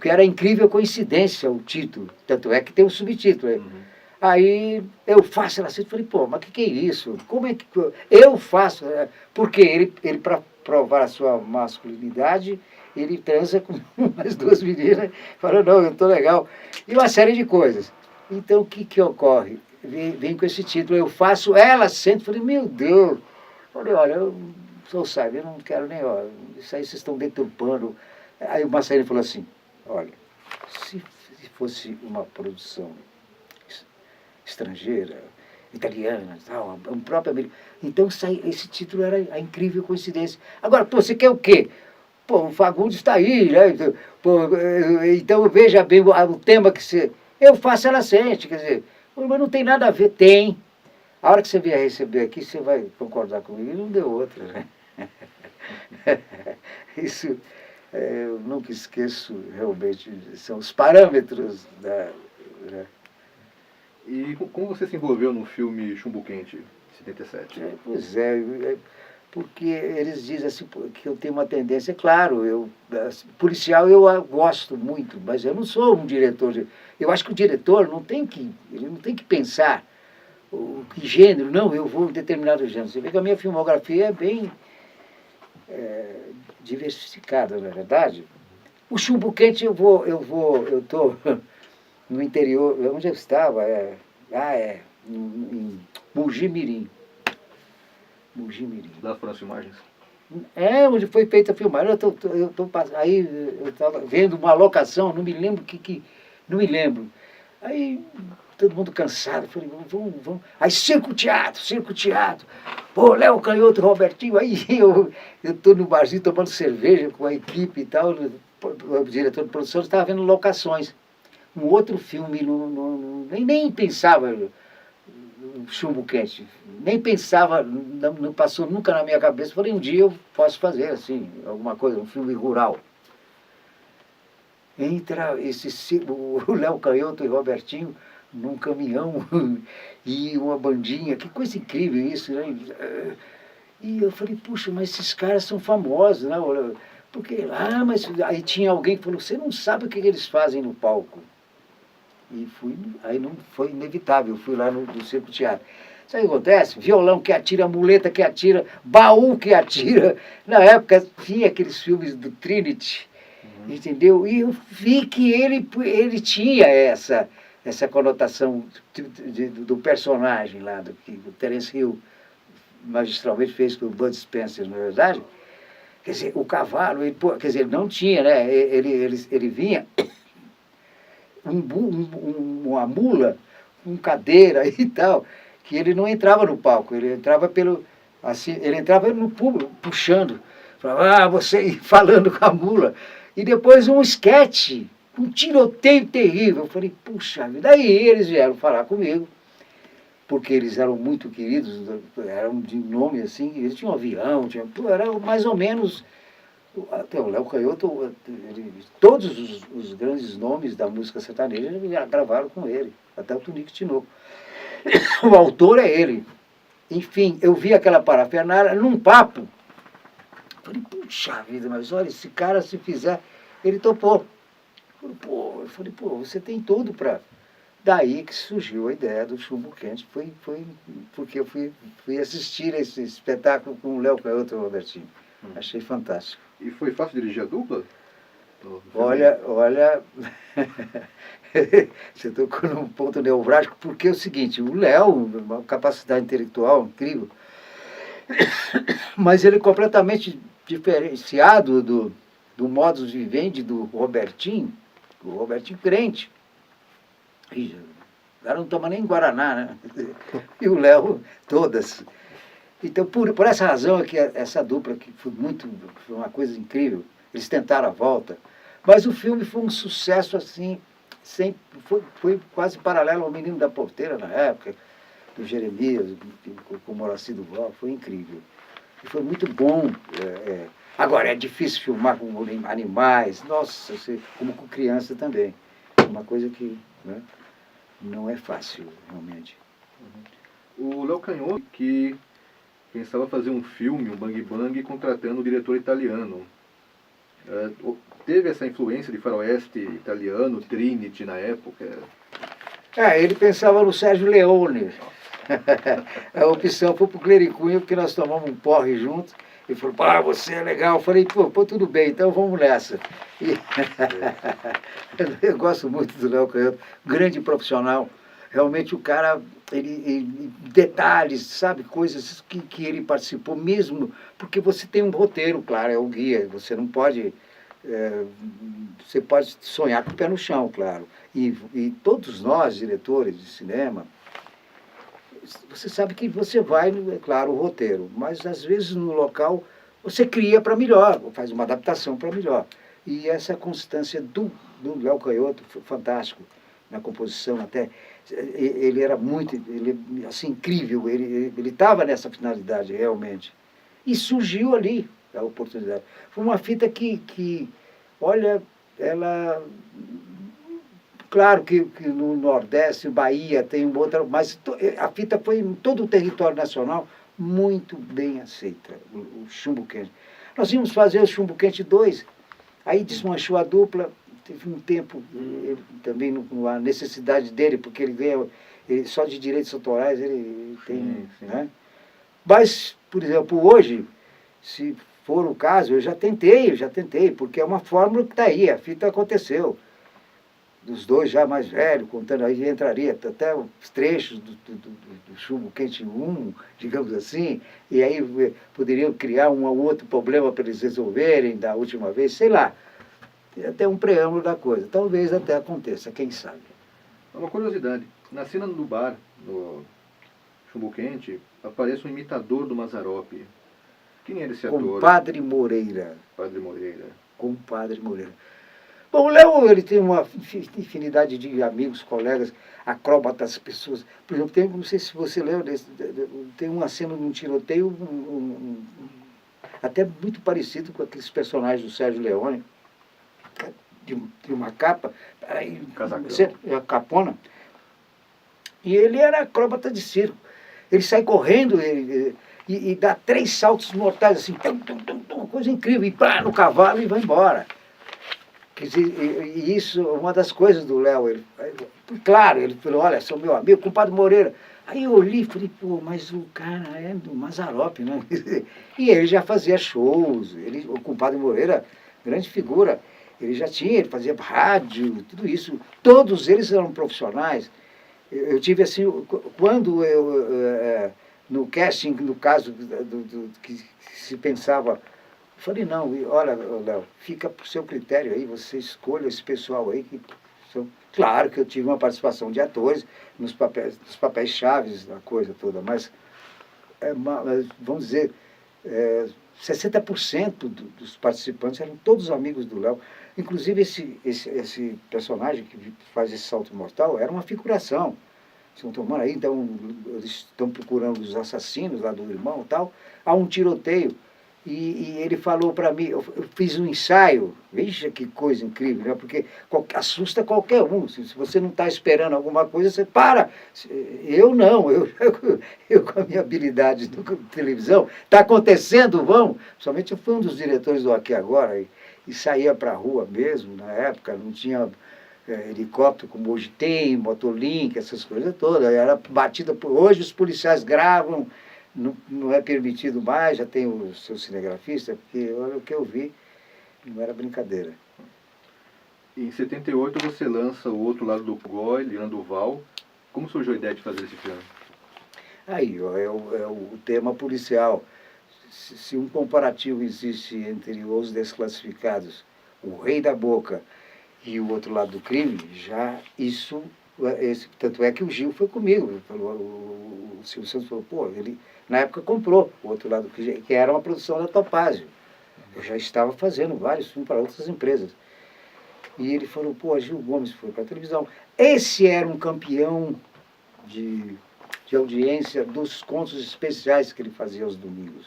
que era incrível coincidência o título, tanto é que tem um subtítulo. Uhum. Aí, Eu Faço, Ela Sente, falei, pô, mas o que é isso? Como é que eu faço? Porque ele para provar a sua masculinidade, ele transa com as duas meninas, falou, não, eu estou legal. E uma série de coisas. Então, o que ocorre? Vem com esse título, Eu Faço, Ela Sente. Falei, meu Deus. Falei, olha, eu sou sábio, eu não quero nem, ó, isso aí vocês estão deturpando. Aí o Massaini falou assim, olha, se fosse uma produção estrangeira, italiana, tal, um próprio americano, então esse título era a incrível coincidência. Agora, pô, você quer o quê? Pô, o Fagundes está aí, né? Pô, então veja bem o tema que você... Eu Faço, Ela Sente, quer dizer... Mas não tem nada a ver. Tem. A hora que você vier receber aqui, você vai concordar comigo. E não deu outra, né? Isso, eu nunca esqueço, realmente, são os parâmetros da... Né? E como você se envolveu no filme Chumbo Quente, 77? Pois é, porque eles dizem assim que eu tenho uma tendência, claro, policial eu gosto muito, mas eu não sou um diretor. Eu acho que o diretor ele não tem que pensar que gênero, não, eu vou em determinado gênero. Você vê que a minha filmografia é bem diversificada, na verdade. O Chumbo Quente eu estou no interior, onde eu estava, em Mogi Mirim. Lá foram as filmagens? Onde foi feita a filmagem. Aí eu estava vendo uma locação, não me lembro não me lembro. Aí todo mundo cansado, falei, vamos. Aí circo teatro. Pô, Léo Canhoto, Robertinho, aí eu estou no barzinho tomando cerveja com a equipe e tal, o diretor de produção estava vendo locações. Um outro filme, nem pensava... Chumbo Quente. Nem pensava, não passou nunca na minha cabeça. Falei, um dia eu posso fazer assim, alguma coisa, um filme rural. Entra o Léo Canhoto e o Robertinho num caminhão e uma bandinha, que coisa incrível isso, né? E eu falei, puxa, mas esses caras são famosos, né? Porque, mas aí tinha alguém que falou, você não sabe o que eles fazem no palco. E fui, aí não foi inevitável, eu fui lá no Circo Teatro. Sabe o que acontece? Violão que atira, muleta que atira, baú que atira. Na época tinha aqueles filmes do Trinity, entendeu? E eu vi que ele tinha essa conotação do personagem lá, do que o Terence Hill magistralmente fez com o Bud Spencer, na verdade. Quer dizer, o cavalo, quer dizer, ele não tinha, né? Ele vinha uma mula com cadeira e tal, que ele não entrava no palco, ele entrava assim, ele entrava no público, puxando, falava, você falando com a mula. E depois um esquete, um tiroteio terrível. Eu falei, puxa vida, daí eles vieram falar comigo, porque eles eram muito queridos, eram de nome assim, eles tinham um avião, era mais ou menos. Até o Léo Canhoto, todos os grandes nomes da música sertaneja já gravaram com ele, até o Tunico Tinoco. O autor é ele. Enfim, eu vi aquela parafernália num papo. Falei, puxa vida, mas olha, esse cara, se fizer, ele topou. Eu falei, pô, você tem tudo para... Daí que surgiu a ideia do Chumbo Quente, foi porque eu fui assistir esse espetáculo com o Léo Canhoto e o Robertinho. Achei fantástico. E foi fácil dirigir a dupla? Olha, você tocou num ponto nevrálgico, porque é o seguinte, o Léo, uma capacidade intelectual incrível, mas ele é completamente diferenciado do modus vivendi do Robertinho crente. E ela não toma nem Guaraná, né? E o Léo, todas. Então, por essa razão é que essa dupla, que foi uma coisa incrível, eles tentaram a volta, mas o filme foi um sucesso assim, foi quase paralelo ao Menino da Porteira na época, do Jeremias, com o Moraci Duval, foi incrível. E foi muito bom. Agora, é difícil filmar com animais, nossa, como com criança também. É uma coisa que, né, não é fácil, realmente. O Léo Canhoto, que pensava fazer um filme, um Bang Bang, contratando o diretor italiano. Teve essa influência de faroeste italiano, Trinity na época? Ele pensava no Sérgio Leone. A opção foi para o Clericunha, porque nós tomamos um porre juntos. Ele falou, você é legal. Eu falei, pô, tudo bem, então vamos nessa. E eu gosto muito do Léo Canhoto, grande profissional. Realmente o cara, detalhes, sabe, coisas que ele participou mesmo, porque você tem um roteiro, claro, é o guia, você não pode, você pode sonhar com o pé no chão, claro. E todos nós, diretores de cinema, você sabe que você vai, é claro, o roteiro, mas às vezes no local você cria para melhor, faz uma adaptação para melhor. E essa constância do Léo Canhoto foi fantástico na composição até. Ele era muito, assim, incrível, ele estava nessa finalidade realmente. E surgiu ali a oportunidade. Foi uma fita que olha, ela... Claro que no Nordeste, Bahia, tem outra, mas a fita foi em todo o território nacional muito bem aceita, o Chumbo Quente. Nós íamos fazer o Chumbo Quente 2, aí desmanchou a dupla, teve um tempo, também a necessidade dele, porque ele ganha, só de direitos autorais ele tem... Sim. Né? Mas, por exemplo, hoje, se for o caso, eu já tentei, porque é uma fórmula que está aí, a fita aconteceu. Dos dois já mais velhos, contando, aí entraria até os trechos do Chumbo Quente 1, digamos assim, e aí poderiam criar um ou outro problema para eles resolverem da última vez, sei lá. Até um preâmbulo da coisa. Talvez até aconteça, quem sabe. Uma curiosidade, na cena do bar, no Chumbo Quente, aparece um imitador do Mazzaropi. Quem era esse ator? Compadre Moreira. Padre Moreira. Compadre Moreira. Bom, o Léo, ele tem uma infinidade de amigos, colegas, acróbatas, pessoas. Por exemplo, não sei se você lembra, tem uma cena de um tiroteio até muito parecido com aqueles personagens do Sérgio Leone, de uma capa, a capona. E ele era acróbata de circo. Ele sai correndo e dá 3 saltos mortais, assim, uma coisa incrível, e pá, no cavalo e vai embora. Quer dizer, e isso, uma das coisas do Léo, claro, ele falou, olha, sou meu amigo, compadre Moreira. Aí eu olhei e falei, pô, mas o cara é do Mazzaropi, né? E ele já fazia shows, o compadre Moreira, grande figura, ele fazia rádio, tudo isso. Todos eles eram profissionais. Eu tive assim, quando no casting, no caso que se pensava, eu falei, não, olha, Léo, fica por seu critério aí, você escolha esse pessoal aí que são... Claro que eu tive uma participação de atores nos papéis chaves da coisa toda, mas vamos dizer, 60% dos participantes eram todos amigos do Léo. Inclusive esse personagem que faz esse salto mortal era uma figuração. Estão tomando aí, então eles estão procurando os assassinos lá do irmão e tal. Há um tiroteio. E ele falou para mim, eu fiz um ensaio, veja que coisa incrível, né? Porque assusta qualquer um. Se você não está esperando alguma coisa, você para. Eu não, eu com a minha habilidade de televisão, está acontecendo, vamos. Somente eu fui um dos diretores do Aqui Agora e saía para a rua mesmo, na época, não tinha helicóptero como hoje tem, motolink, essas coisas todas. Era batida por... Hoje os policiais gravam, não é permitido mais, já tem o seu cinegrafista, porque olha o que eu vi, não era brincadeira. Em 78 você lança O Outro Lado do Goi, Liana Duval. Como surgiu a ideia de fazer esse filme? Aí, ó, é o tema policial. Se um comparativo existe entre Os Desclassificados, O Rei da Boca e O Outro Lado do Crime, já isso... tanto é que o Gil foi comigo. O Silvio Santos falou, pô, ele na época comprou O Outro Lado, que era uma produção da Topázio. Eu já estava fazendo vários filmes para outras empresas. E ele falou, pô, Gil Gomes foi para a televisão. Esse era um campeão de audiência dos contos especiais que ele fazia aos domingos.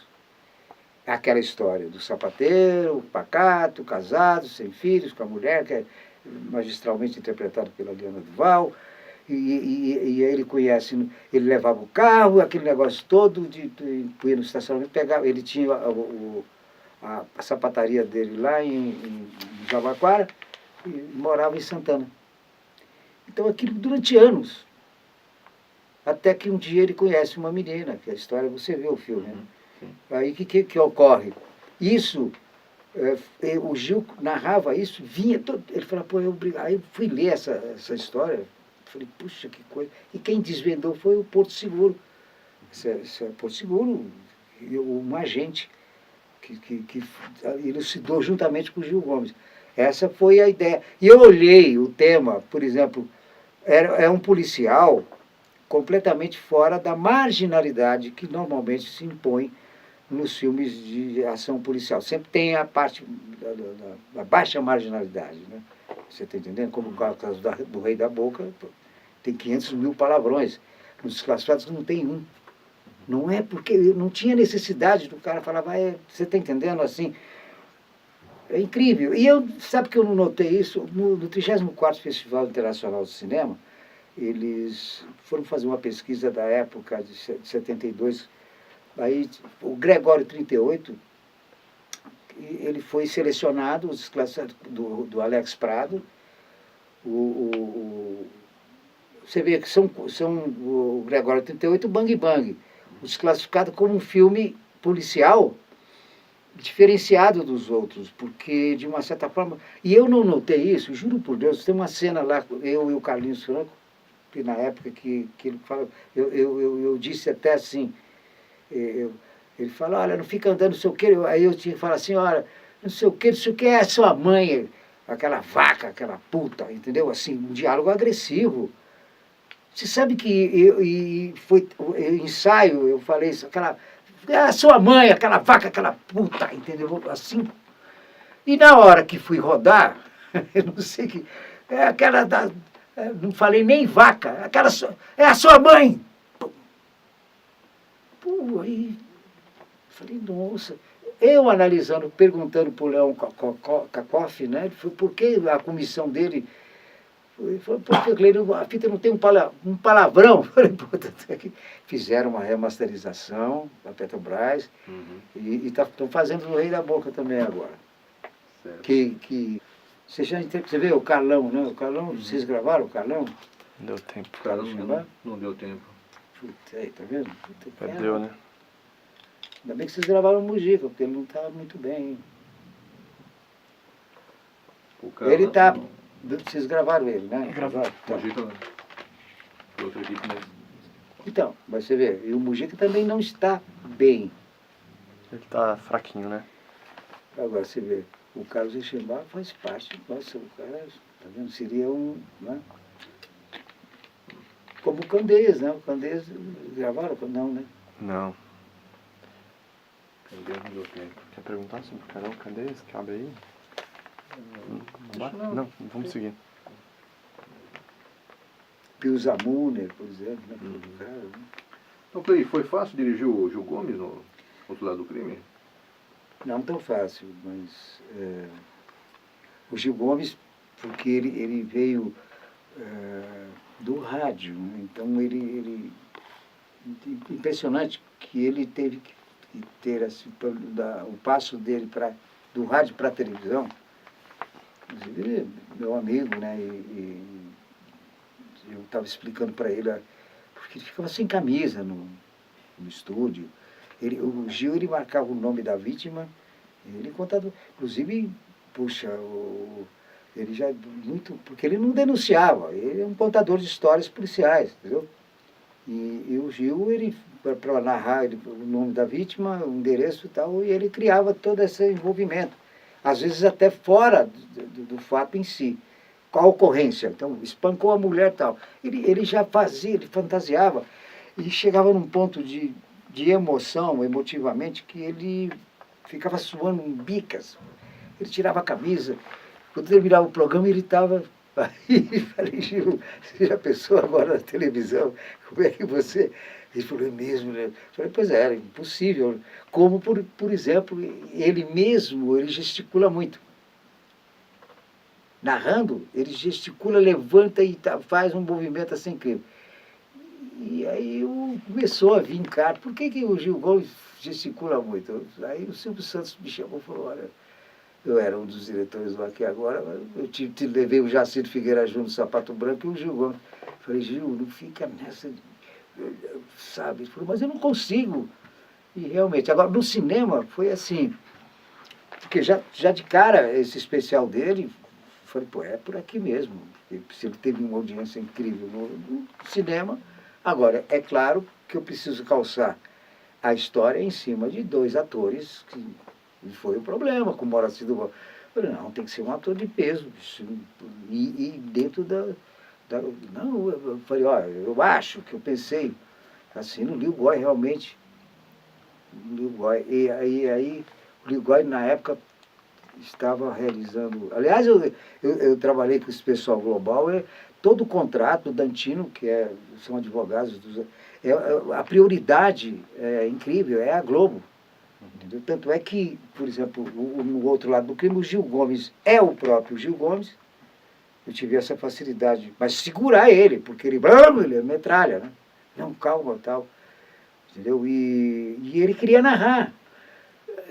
Aquela história do sapateiro, pacato, casado, sem filhos, com a mulher, que é magistralmente interpretado pela Liana Duval. E ele conhece, ele levava o carro, aquele negócio todo, de ir no estacionamento, pegava, ele tinha a sapataria dele lá em Jabaquara e morava em Santana. Então aquilo durante anos, até que um dia ele conhece uma menina, que é a história, você vê o filme, né? Aí o que ocorre? Isso, o Gil narrava isso, vinha, ele falava, pô, aí eu fui ler essa história, falei, puxa, que coisa. E quem desvendou foi o Porto Seguro. Esse Porto Seguro, um agente que elucidou juntamente com o Gil Gomes. Essa foi a ideia. E eu olhei o tema, por exemplo, é um policial completamente fora da marginalidade que normalmente se impõe nos filmes de ação policial. Sempre tem a parte da baixa marginalidade, né? Você está entendendo? Como o caso do Rei da Boca, tem 500 mil palavrões. Nos Desclassificados não tem um. Não é porque não tinha necessidade do cara falar, você está entendendo assim? É incrível. E sabe que eu não notei isso? No 34º Festival Internacional de Cinema, eles foram fazer uma pesquisa da época de 72. Aí o Gregório 38, ele foi selecionado, os desclassificados do Alex Prado. Você vê que são o Gregório 38 e o Bang Bang. O Desclassificado como um filme policial diferenciado dos outros, porque de uma certa forma... E eu não notei isso, juro por Deus, tem uma cena lá, eu e o Carlinhos Franco, que na época que ele fala... Eu disse até assim... ele fala, olha, não fica andando, não sei o quê. Aí eu tinha que falar assim, olha, não sei o que é a sua mãe, aquela vaca, aquela puta, entendeu? Assim, um diálogo agressivo. Você sabe que foi ensaio, eu falei isso, a sua mãe, aquela vaca, aquela puta, entendeu? Assim. E na hora que fui rodar, eu não sei que, não falei nem vaca, é a sua mãe. Pô, aí, falei, nossa. Eu analisando, perguntando para o Leão Cacoff, né? Ele falou, por que a comissão dele... Ele falou, porque a fita não tem um palavrão. Eu falei, puta, fizeram uma remasterização da Petrobras e estão fazendo o Rei da Boca também agora. Certo. Que Você vê o Carlão, né? O Carlão, vocês gravaram o Carlão? Não deu tempo. Cara, Chamar? não deu tempo. Puta, aí, tá vendo? Puta, Perdeu, né? Ainda bem que vocês gravaram o Mujica, porque ele não estava muito bem, hein? O cara, Ele tá. não. Vocês gravaram ele, né? Gravamos. Tá. Mujica, foi outra equipe, mas Então, mas você vê, e o Mujica também não está bem. Ele tá fraquinho, né? Agora você vê, o Carlos Echembá faz parte, nossa, o cara, tá vendo? Seria um, né? Como o Candeias, né? O Candeias gravaram? Não, né? Não. Deus não deu tempo. Quer perguntar sobre o Carol? Cadê esse? Cabe aí? não. Não, vamos seguir. Pio Zamuner, por exemplo, né? O cara, né? Então, Clay, foi fácil dirigir o Gil Gomes no outro lado do crime? Não tão fácil, mas o Gil Gomes, porque ele veio do rádio, né? Então impressionante que ele teve que ter assim, o passo dele do rádio para a televisão. Inclusive, ele é meu amigo, né? E eu estava explicando para ele, porque ele ficava sem camisa no estúdio. O Gil, ele marcava o nome da vítima, ele contava, inclusive, puxa, ele já muito, porque ele não denunciava, ele é um contador de histórias policiais, entendeu? E o Gil, ele, para narrar o nome da vítima, o endereço e tal, e ele criava todo esse envolvimento, às vezes até fora do fato em si. Qual a ocorrência? Então, espancou a mulher e tal. Ele já fazia, ele fantasiava, e chegava num ponto de emoção, emotivamente, que ele ficava suando em bicas. Ele tirava a camisa. Quando terminava o programa, ele estava... Aí falei, Gil, você já pensou agora na televisão? Como é que você... Ele falou, é mesmo, né? Eu falei, pois é, era impossível. Como, por exemplo, ele mesmo, ele gesticula muito. Narrando, ele gesticula, levanta e faz um movimento assim incrível. E aí começou a vir cara, por que o Gil Gomes gesticula muito? Aí o Silvio Santos me chamou e falou, olha, eu era um dos diretores lá que agora, eu te levei o Jacinto Figueira Júnior, Sapato Branco e o Gil Gomes. Eu falei, Gil, não fica nessa, sabe? Ele falou, mas eu não consigo. E realmente, agora no cinema foi assim, porque já de cara, esse especial dele, eu falei, pô, é por aqui mesmo. Se ele teve uma audiência incrível no cinema, agora, é claro que eu preciso calçar a história em cima de dois atores, que foi o problema com o Moraci Duval. Eu falei, não, tem que ser um ator de peso. E dentro não, eu falei, olha, eu acho que eu pensei assim no Liu Guai, realmente. No Liu Guai. E aí o Liu Guai, na época, estava realizando... Aliás, eu trabalhei com esse pessoal global, todo o contrato do Dantino, que são advogados, a prioridade é incrível, é a Globo. Entendeu? Tanto é que, por exemplo, no outro lado do crime, o Gil Gomes é o próprio Gil Gomes. Eu tive essa facilidade, mas segurar ele, porque ele é metralha, né? Não, calma, tal. Entendeu? E ele queria narrar.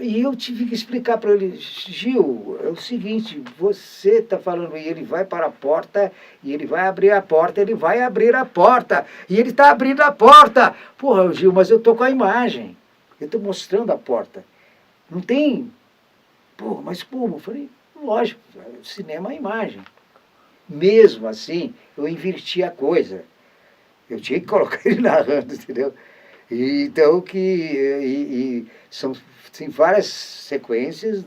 E eu tive que explicar para ele, Gil, é o seguinte, você está falando, e ele vai para a porta, e ele vai abrir a porta, ele vai abrir a porta, e ele está abrindo a porta. Porra, Gil, mas eu estou com a imagem, eu estou mostrando a porta. Não tem... Porra, mas como? Eu falei, lógico, cinema é imagem. Mesmo assim, eu inverti a coisa. Eu tinha que colocar ele narrando, entendeu? Então, tem várias sequências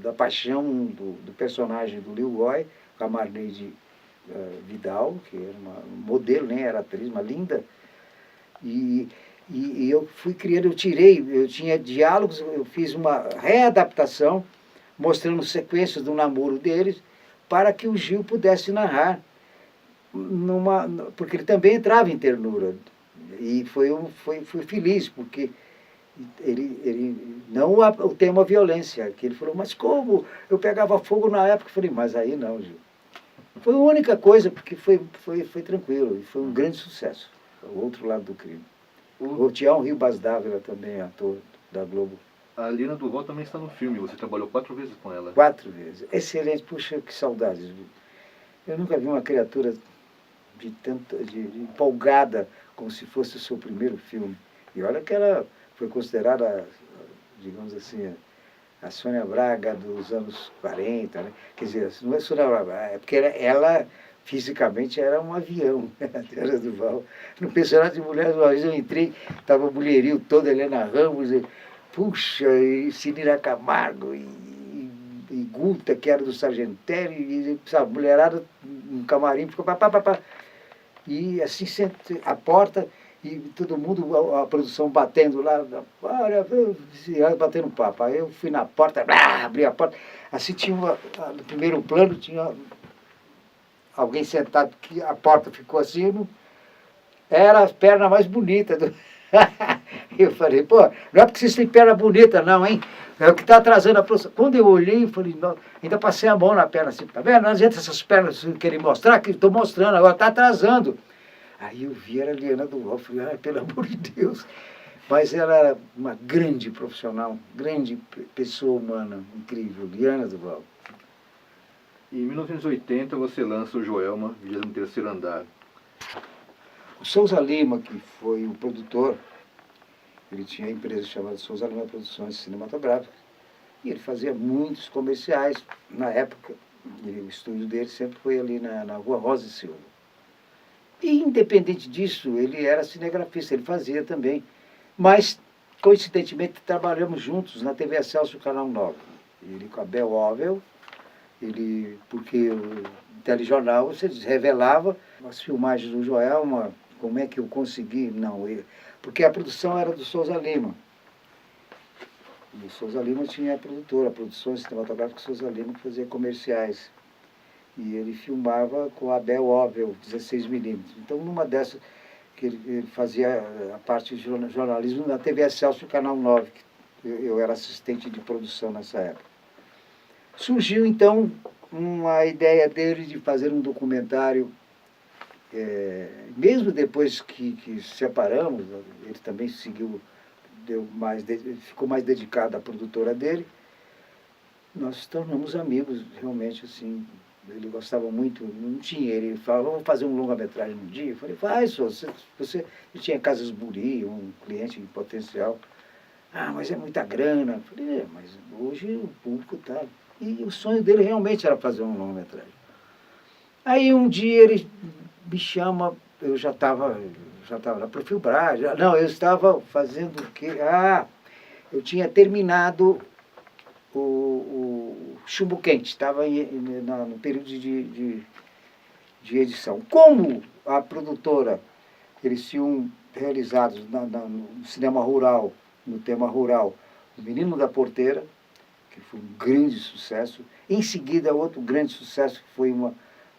da paixão do personagem do Liu Guai, com a Marlene Vidal, que era uma modelo, nem era atriz, uma linda. E eu fui criando, eu tinha diálogos, eu fiz uma readaptação, mostrando sequências do namoro deles, para que o Gil pudesse narrar, porque ele também entrava em ternura. E fui feliz, porque ele não o tema violência, que ele falou, mas como? Eu pegava fogo na época. Eu falei, mas aí não, Gil. Foi a única coisa, porque foi tranquilo, e foi um grande sucesso, o outro lado do crime. O Tião Ribas Dávila também, ator da Globo, A Lina Duval também está no filme, você trabalhou 4 vezes com ela. 4 vezes. Excelente, puxa, que saudades. Eu nunca vi uma criatura de empolgada como se fosse o seu primeiro filme. E olha que ela foi considerada, digamos assim, a Sônia Braga dos anos 40, né? Quer dizer, não é Sônia Braga, é porque ela fisicamente era um avião, a Duval. No personagem de Mulheres, uma vez eu entrei, estava o mulherio todo, Helena Ramos, e, puxa, e Cinira Camargo, e Guta, que era do Sargentelli, e sabe, mulherada no camarim, ficou pá, pá, pá, pá. E assim, a porta, e todo mundo, a produção batendo lá, olha, batendo papo. Aí eu fui na porta, abri a porta, assim tinha no primeiro plano tinha alguém sentado, que a porta ficou assim, era as pernas mais bonitas do... Eu falei, pô, não é porque vocês têm perna bonita não, hein? É o que está atrasando a produção. Quando eu olhei, eu falei, não, ainda passei a mão na perna assim, tá vendo? Não adianta essas pernas querem mostrar, que estou mostrando, agora está atrasando. Aí eu vi, era a Liana Duval, falei, ah, pelo amor de Deus. Mas ela era uma grande profissional, grande pessoa humana, incrível, Liana Duval. Em 1980 você lança o Joelma, 23º Andar. O Souza Lima, que foi o produtor, ele tinha a empresa chamada Souza Lima Produções Cinematográficas, e ele fazia muitos comerciais. Na época, o estúdio dele sempre foi ali na Rua Rosa e Silva. E, independente disso, ele era cinegrafista, ele fazia também. Mas, coincidentemente, trabalhamos juntos na TV Excelsior Canal 9. Ele com a Bel Óvel, porque o telejornal você revelava as filmagens do Joelma, como é que eu consegui, não, porque a produção era do Souza Lima. E o Souza Lima tinha a produtora, a produção cinematográfica Souza Lima, que fazia comerciais. E ele filmava com a Bel Óvel, 16mm. Então, numa dessas, que ele fazia a parte de jornalismo na TV Excelsior Canal 9, que eu era assistente de produção nessa época. Surgiu, então, uma ideia dele de fazer um documentário, mesmo depois que separamos, ele também seguiu, ficou mais dedicado à produtora dele, nós nos tornamos amigos, realmente, assim. Ele gostava muito, não tinha, ele falava, vamos fazer um longa-metragem um dia. Eu falei, faz, você tinha Casas Buri, um cliente em potencial. Ah, mas é muita grana. Eu falei, mas hoje o público está... E o sonho dele realmente era fazer um longa-metragem. Aí um dia ele me chama, eu já estava na Profilbras, não, eu estava fazendo o quê? Ah, eu tinha terminado o Chumbo Quente, estava no período de edição. Como a produtora, eles tinham realizado no cinema rural, no tema rural, O Menino da Porteira, que foi um grande sucesso. Em seguida, outro grande sucesso, que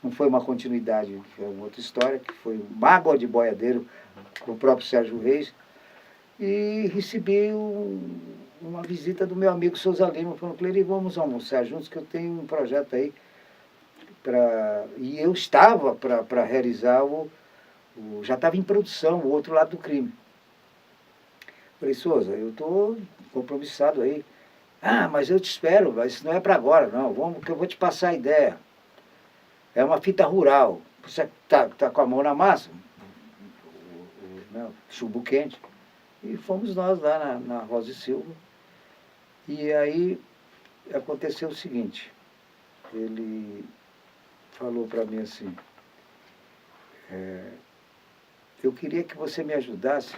não foi uma continuidade, foi uma outra história, que foi o Mágoa de Boiadeiro, com o próprio Sérgio Reis. E recebi uma visita do meu amigo Souza Lima, falando, Clery, vamos almoçar juntos, que eu tenho um projeto aí. E eu estava para realizar já estava em produção, o Outro Lado do Crime. Falei, Souza, eu estou compromissado aí. Ah, mas eu te espero, mas não é para agora, não. Vamos, que eu vou te passar a ideia. É uma fita rural. Você tá com a mão na massa? Chumbo quente. E fomos nós lá na Rosa e Silva. E aí aconteceu o seguinte. Ele falou para mim assim, eu queria que você me ajudasse.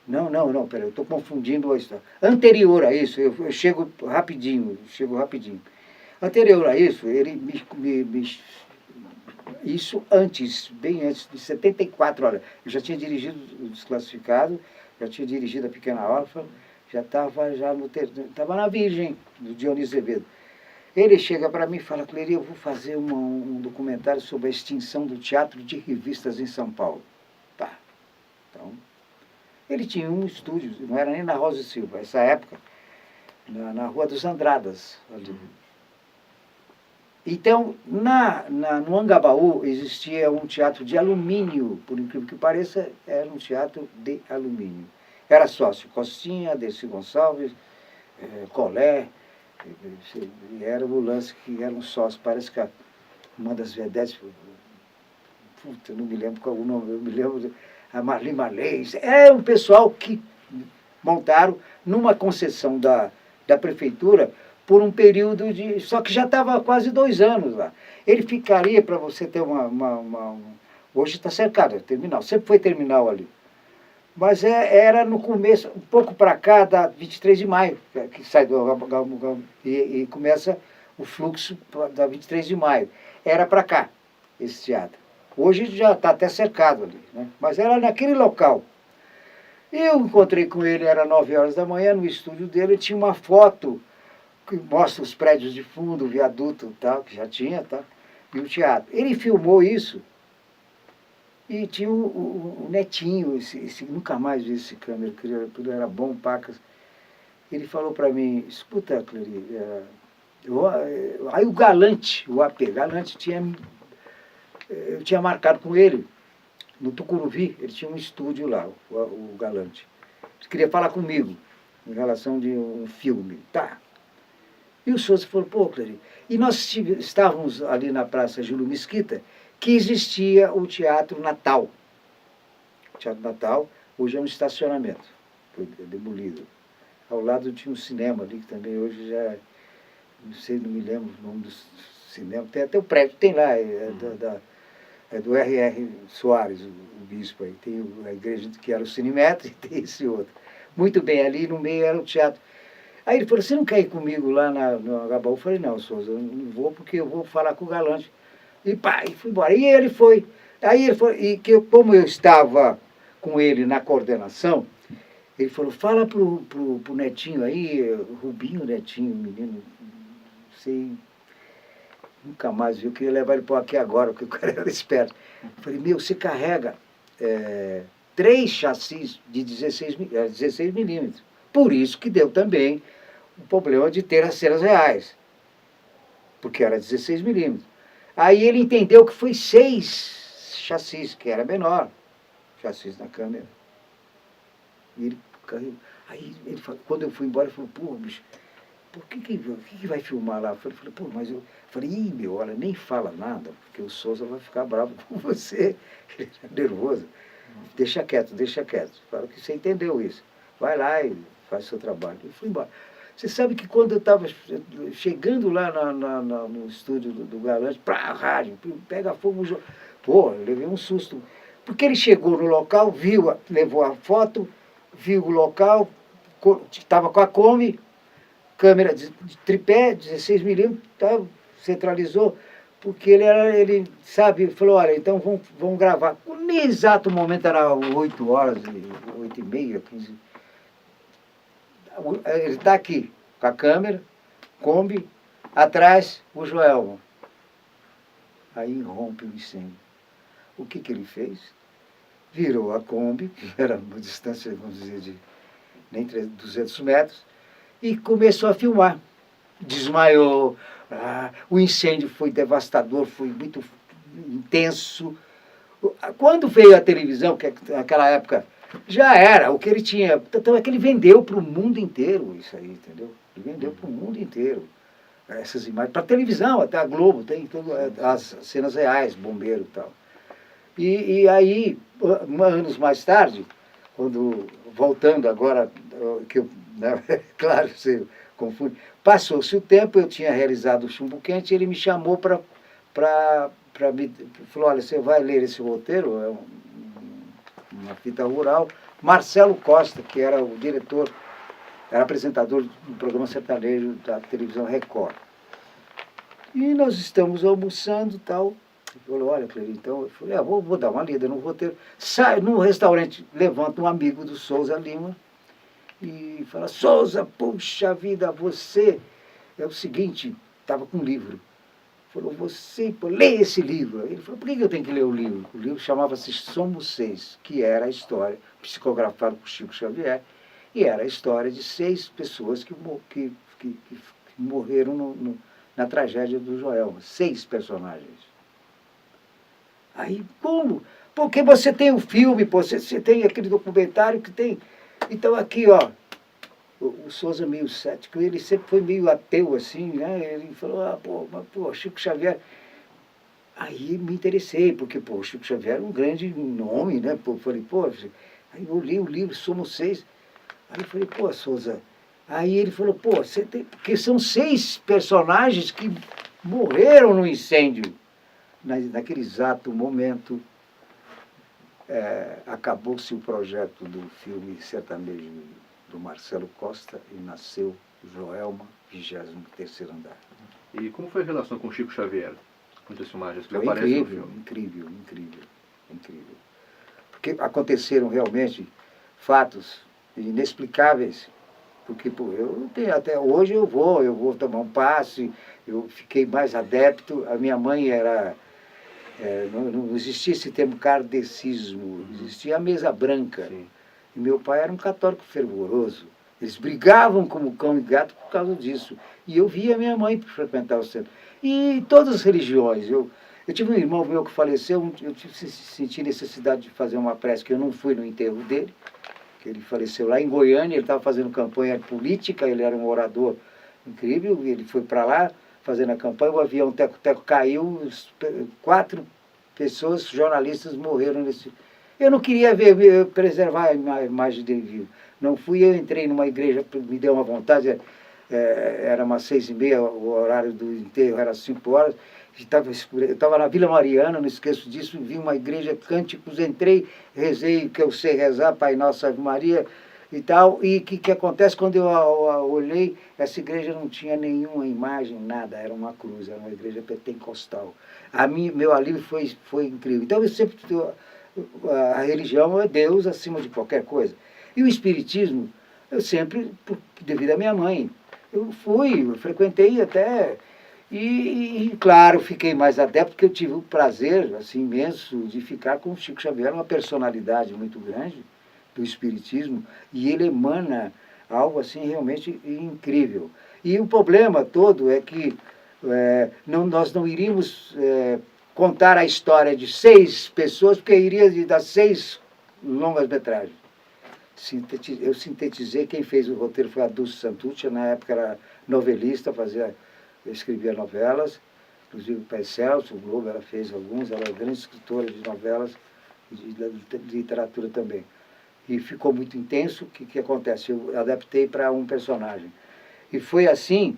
Não, peraí, eu estou confundindo a história. Anterior a isso, eu chego rapidinho. Anterior a isso, ele isso antes, bem antes, de 74, olha, eu já tinha dirigido o Desclassificado, já tinha dirigido a Pequena Órfã, já estava estava na Virgem, do Dionísio Azevedo. Ele chega para mim e fala, Clery, eu vou fazer um documentário sobre a extinção do teatro de revistas em São Paulo. Tá. Então, ele tinha um estúdio, não era nem na Rosa e Silva, essa época, na Rua dos Andradas, ali. Então, no Angabaú existia um teatro de alumínio, por incrível que pareça, era um teatro de alumínio. Era sócio, Costinha, Dercy Gonçalves, Colé, e era o lance que era um sócio, parece que uma das vedetes, puta, não me lembro qual o nome, eu me lembro, a Marli Marley, é um pessoal que montaram numa concessão da prefeitura por um período de... Só que já estava quase 2 anos lá. Ele ficaria, para você ter hoje está cercado, é terminal, sempre foi terminal ali. Mas era no começo, um pouco para cá, da 23 de maio, que sai do e começa o fluxo da 23 de maio. Era para cá, esse teatro. Hoje já está até cercado ali, né? Mas era naquele local. Eu encontrei com ele, era 9 horas da manhã, no estúdio dele, tinha uma foto que mostra os prédios de fundo, o viaduto, tal, que já tinha, tá? E o teatro. Ele filmou isso e tinha o Netinho, nunca mais vi esse câmera, tudo era bom, pacas. Ele falou para mim, escuta, Clery, aí o Galante, o AP, Galante eu tinha marcado com ele, no Tucuruvi, ele tinha um estúdio lá, o Galante. Ele queria falar comigo em relação de um filme. Tá. E o Souza falou, pô, Clery, e nós estávamos ali na Praça Júlio Mesquita, que existia o Teatro Natal. O Teatro Natal, hoje é um estacionamento, foi demolido. Ao lado tinha um cinema ali, que também hoje já, não sei, não me lembro o nome do cinema, tem até o prédio, tem lá, é do R.R. Soares, o bispo aí. Tem a igreja que era o Cinemetro e tem esse outro. Muito bem, ali no meio era o teatro. Aí ele falou, você não quer ir comigo lá no Agabaú? Eu falei, não, Souza, eu não vou porque eu vou falar com o Galante. E pá, e fui embora. E ele foi. Aí ele foi, como eu estava com ele na coordenação, ele falou, fala pro Netinho aí, Rubinho Netinho, menino, não sei... Nunca mais vi, eu queria levar ele para aqui agora, porque o cara era esperto. Eu falei, você carrega 3 chassis de 16 milímetros. Por isso que deu também o problema de ter as cenas reais, porque era 16 milímetros. Aí ele entendeu que foi 6 chassis, que era menor, chassis na câmera. E ele carregou. Aí ele falou, quando eu fui embora, ele falou, pô, bicho, por que vai filmar lá? Eu falei, pô, mas eu falei, olha, nem fala nada, porque o Souza vai ficar bravo com você. Ele é nervoso. Deixa quieto, deixa quieto. Fala que você entendeu isso. Vai lá e faz o seu trabalho. Eu fui embora. Você sabe que quando eu estava chegando lá no estúdio do Galante, para a rádio, pega fogo, pô, eu levei um susto. Porque ele chegou no local, viu, levou a foto, viu o local, estava com a Kombi, câmera de tripé, 16 milímetros, tá, centralizou, porque ele sabe, falou, olha, então vamos gravar. No exato momento era 8 horas, 8h30, 15. Ele está aqui, com a câmera, Kombi, atrás o Joelma. Aí rompe o incêndio. O que ele fez? Virou a Kombi, que era uma distância, vamos dizer, de nem 200 metros, e começou a filmar. Desmaiou, o incêndio foi devastador, foi muito intenso. Quando veio a televisão, que naquela época já era, o que ele tinha, então é que ele vendeu para o mundo inteiro isso aí, entendeu? Ele vendeu para o mundo inteiro essas imagens, para a televisão, até a Globo, tem todas as cenas reais, bombeiro e tal. E aí, anos mais tarde, quando, voltando agora, que eu, né, claro, você confunde, passou-se o tempo, eu tinha realizado o Chumbo Quente, e ele me chamou para falou, olha, você vai ler esse roteiro, é uma fita rural. Marcelo Costa, que era o diretor, era apresentador do programa sertanejo da televisão Record. E nós estamos almoçando e tal. Ele falou, olha, Clery, então, eu falei, vou dar uma lida no roteiro. Sai no restaurante, levanta um amigo do Souza Lima e fala, Souza, puxa vida, você... É o seguinte, estava com um livro. Falou, você, pô, lê esse livro. Ele falou, por que eu tenho que ler o livro? O livro chamava-se Somos 6, que era a história, psicografado por Chico Xavier, e era a história de 6 pessoas que morreram na tragédia do Joelma. 6 personagens. Aí, como? Porque você tem o filme, você tem aquele documentário que tem Então aqui, ó, o Souza meio cético, ele sempre foi meio ateu, assim, né? Ele falou, mas, pô, Chico Xavier... Aí me interessei, porque, pô, o Chico Xavier era um grande nome, né? Pô, falei, pô, aí eu li o livro, Somos Seis. Aí eu falei, pô, Souza... Aí ele falou, pô, você tem... Porque são 6 personagens que morreram no incêndio. Naquele exato momento, acabou-se o projeto do filme sertanejo do Marcelo Costa e nasceu Joelma, 23º Andar. E como foi a relação com o Chico Xavier? Muitas filmagens que ele Foi aparece no incrível, filme. incrível, incrível, incrível. Porque aconteceram realmente fatos inexplicáveis. Porque, pô, eu tenho, até hoje eu vou tomar um passe, eu fiquei mais adepto. A minha mãe era... não existia esse termo kardecismo, existia a mesa branca. Sim. E meu pai era um católico fervoroso. Eles brigavam como cão e gato por causa disso. E eu via minha mãe frequentar o centro. E todas as religiões. Eu tive um irmão meu que faleceu, eu senti necessidade de fazer uma prece, que eu não fui no enterro dele, que ele faleceu lá em Goiânia, ele estava fazendo campanha política, ele era um orador incrível, e ele foi para lá fazendo a campanha, o avião teco-teco caiu, 4 pessoas, jornalistas, morreram nesse... Eu não queria preservar a imagem dele vivo. Não fui, eu entrei numa igreja, me deu uma vontade, era umas 6h30, o horário do enterro era 5 horas, eu estava na Vila Mariana, não esqueço disso, vi uma igreja, cânticos, entrei, rezei o que eu sei rezar, Pai Nosso, Ave Maria e tal, e o que acontece quando eu olhei, essa igreja não tinha nenhuma imagem, nada, era uma cruz, era uma igreja pentecostal. Meu alívio foi incrível. Então eu sempre... A religião é Deus acima de qualquer coisa. E o espiritismo, eu sempre, devido à minha mãe, eu frequentei até, e claro, fiquei mais adepto, porque eu tive o prazer, assim, imenso, de ficar com o Chico Xavier, uma personalidade muito grande do espiritismo, e ele emana algo, assim, realmente incrível. E o problema todo é que nós não iríamos contar a história de 6 pessoas, porque iria dar 6 longas-metragens. Eu sintetizei, quem fez o roteiro foi a Dulce Santucci, na época era novelista, escrevia novelas, inclusive o Pai Celso, o Globo, ela fez alguns, ela é grande escritora de novelas e de literatura também. E ficou muito intenso. O que acontece? Eu adaptei para um personagem. E foi assim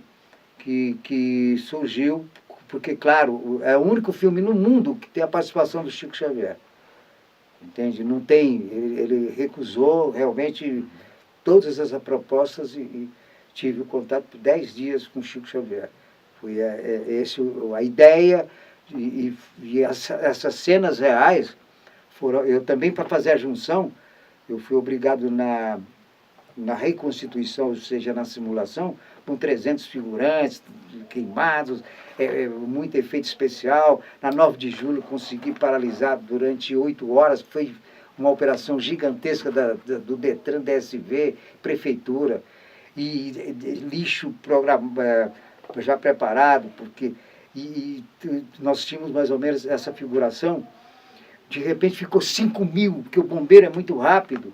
que surgiu, porque, claro, é o único filme no mundo que tem a participação do Chico Xavier. Entende? Não tem, ele recusou realmente todas as propostas e tive o contato por 10 dias com o Chico Xavier. Foi a ideia e essas cenas reais foram... Eu também, para fazer a junção, eu fui obrigado na reconstituição, ou seja, na simulação, com 300 figurantes queimados, muito efeito especial. Na 9 de julho consegui paralisar durante 8 horas, foi uma operação gigantesca do Detran, DSV, Prefeitura, e lixo já preparado, porque nós tínhamos mais ou menos essa figuração. De repente ficou 5.000, porque o bombeiro é muito rápido.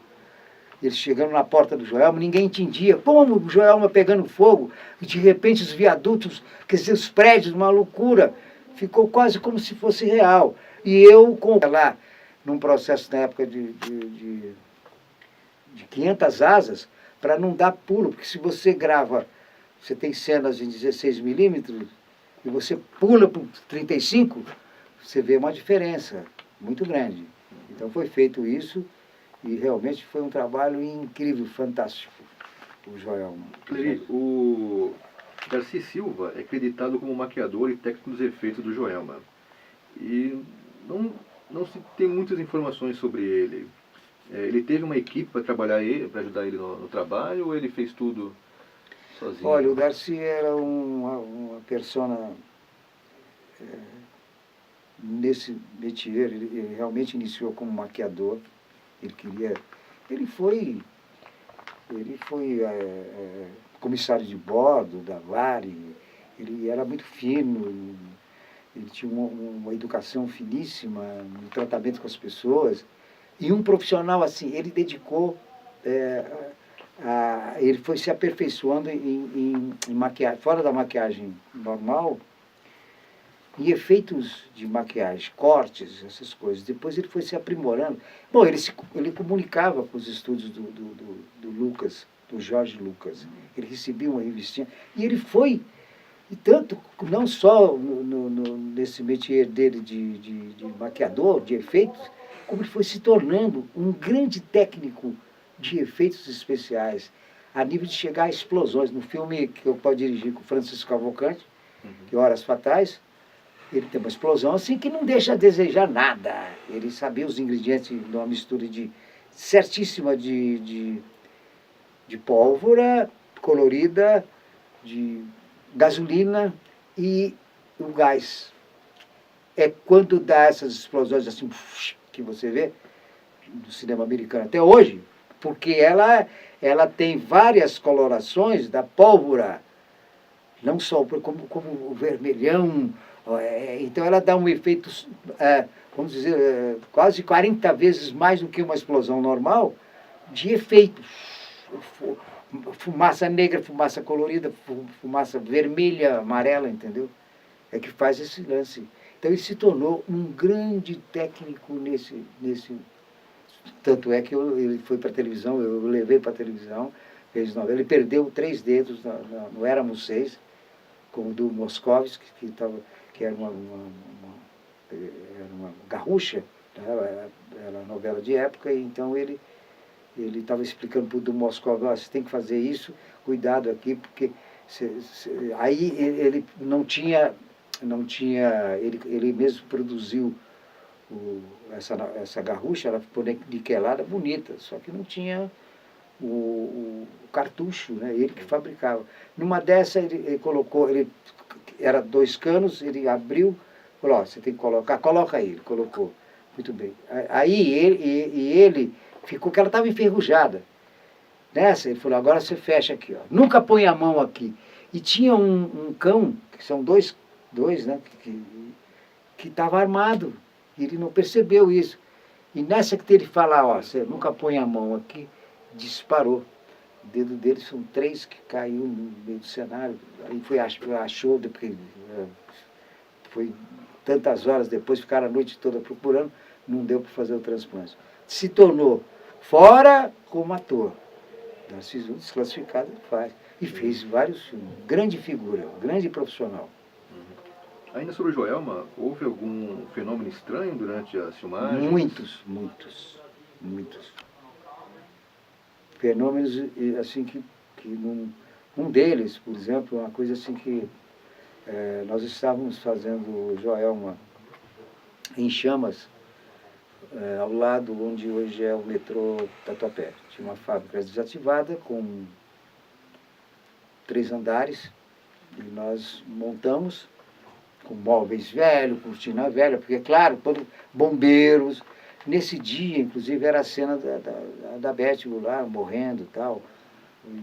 Eles chegando na porta do Joelma, ninguém entendia como o Joelma pegando fogo, e de repente os viadutos, quer dizer, os prédios, uma loucura, ficou quase como se fosse real. E eu, lá, num processo na época de 500 asas, para não dar pulo, porque se você grava, você tem cenas em 16 milímetros, e você pula para 35, você vê uma diferença muito grande. Então foi feito isso, e realmente foi um trabalho incrível, fantástico, o Joelma. O Darcy Silva é acreditado como maquiador e técnico dos efeitos do Joelma. E não se tem muitas informações sobre ele. Ele teve uma equipe para trabalhar para ajudar ele no trabalho, ou ele fez tudo sozinho? Olha, o Darcy era uma persona... nesse métier, ele realmente iniciou como maquiador. Ele foi comissário de bordo da Varig, ele era muito fino, ele tinha uma educação finíssima no tratamento com as pessoas, e um profissional assim, ele dedicou ele foi se aperfeiçoando em maquiagem, fora da maquiagem normal, em efeitos de maquiagem, cortes, essas coisas. Depois ele foi se aprimorando. Bom, ele comunicava com os estúdios do Lucas, do Jorge Lucas. Ele recebia uma revistinha. E ele foi, e tanto, não só nesse métier dele de maquiador, de efeitos, como ele foi se tornando um grande técnico de efeitos especiais, a nível de chegar a explosões. No filme que eu posso dirigir com o Francisco Cavalcante, que Horas Fatais, ele tem uma explosão assim que não deixa a desejar nada. Ele sabia os ingredientes de uma mistura certíssima de pólvora colorida, de gasolina e o gás. É quando dá essas explosões assim, que você vê no cinema americano até hoje, porque ela tem várias colorações da pólvora, não só como o vermelhão. Então ela dá um efeito, vamos dizer, quase 40 vezes mais do que uma explosão normal de efeito. Fumaça negra, fumaça colorida, fumaça vermelha, amarela, entendeu? É que faz esse lance. Então ele se tornou um grande técnico nesse. Tanto é que ele foi para a televisão, eu levei para a televisão, fez novela. Ele perdeu 3 dedos no Éramos 6, como do Moscovitz, que era uma garrucha, né? Era novela de época, e então ele estava explicando para o do Moscov, você tem que fazer isso, cuidado aqui, porque aí ele não tinha, ele mesmo produziu essa garrucha, ela ficou niquelada, bonita, só que não tinha o cartucho, né? Ele que fabricava. Numa dessa ele colocou, era 2 canos, ele abriu, falou, você tem que coloca aí, ele colocou. Muito bem. Aí ele ficou que ela estava enferrujada. Nessa, ele falou, agora você fecha aqui, ó. Nunca põe a mão aqui. E tinha um cão, que são dois, né, que estava armado. Ele não percebeu isso. E nessa que ele fala, ó, você nunca põe a mão aqui, disparou. O dedo dele são 3 que caiu no meio do cenário. Aí achou, porque foi tantas horas depois, ficaram a noite toda procurando, não deu para fazer o transplante. Se tornou fora como ator. Narciso desclassificado ele faz. E fez vários filmes. Grande figura, grande profissional. Ainda sobre o Joelma, houve algum fenômeno estranho durante as filmagens? Muitos. Fenômenos assim que um deles, por exemplo, uma coisa assim que nós estávamos fazendo o Joelma em Chamas, ao lado onde hoje é o metrô Tatuapé. Tinha uma fábrica desativada com 3 andares e nós montamos com móveis velhos, cortina velha, porque, claro, todos bombeiros. Nesse dia, inclusive, era a cena da Beth lá, morrendo e tal,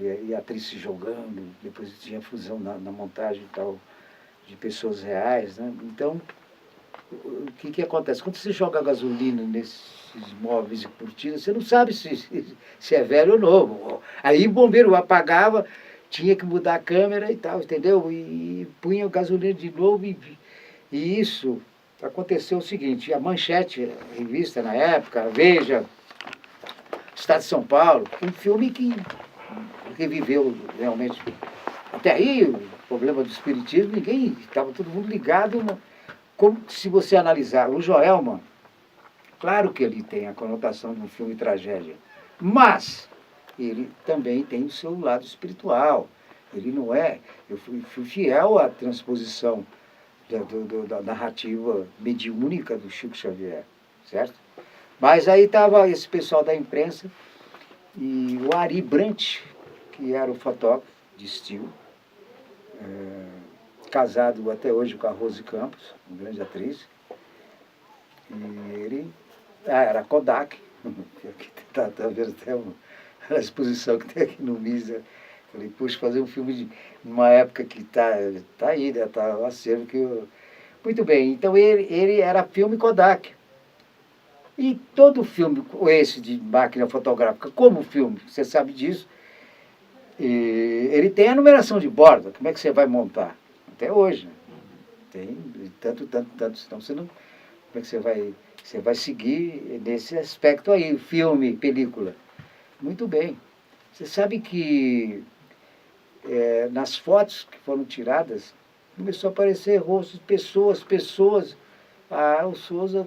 e a atriz se jogando, depois tinha fusão na montagem e tal, de pessoas reais, né? Então, o que acontece? Quando você joga gasolina nesses móveis e cortinas, você não sabe se é velho ou novo. Aí o bombeiro apagava, tinha que mudar a câmera e tal, entendeu? E punha gasolina de novo e isso aconteceu o seguinte, a Manchete, a revista na época, a Veja, Estado de São Paulo, um filme que viveu realmente. Até aí, o problema do espiritismo, estava todo mundo ligado. Como se você analisar o Joelma, claro que ele tem a conotação de um filme tragédia, mas ele também tem o seu lado espiritual. Ele não é... Eu fui fiel à transposição da narrativa mediúnica do Chico Xavier, certo? Mas aí estava esse pessoal da imprensa e o Ari Brant, que era o fotógrafo de estilo, casado até hoje com a Rose Campos, uma grande atriz, e ele era Kodak, que está vendo até a exposição que tem aqui no MISA. Falei, puxa, fazer um filme numa época que tá aí, né? Tá o acervo que eu... Muito bem, então ele era filme Kodak. E todo filme, esse de máquina fotográfica, como filme, você sabe disso, ele tem a numeração de bordo. Como é que você vai montar? Até hoje, né? Tem tanto, senão você não... Como é que você vai seguir nesse aspecto aí, filme, película? Muito bem. Você sabe que nas fotos que foram tiradas, começou a aparecer rostos, pessoas. O Souza,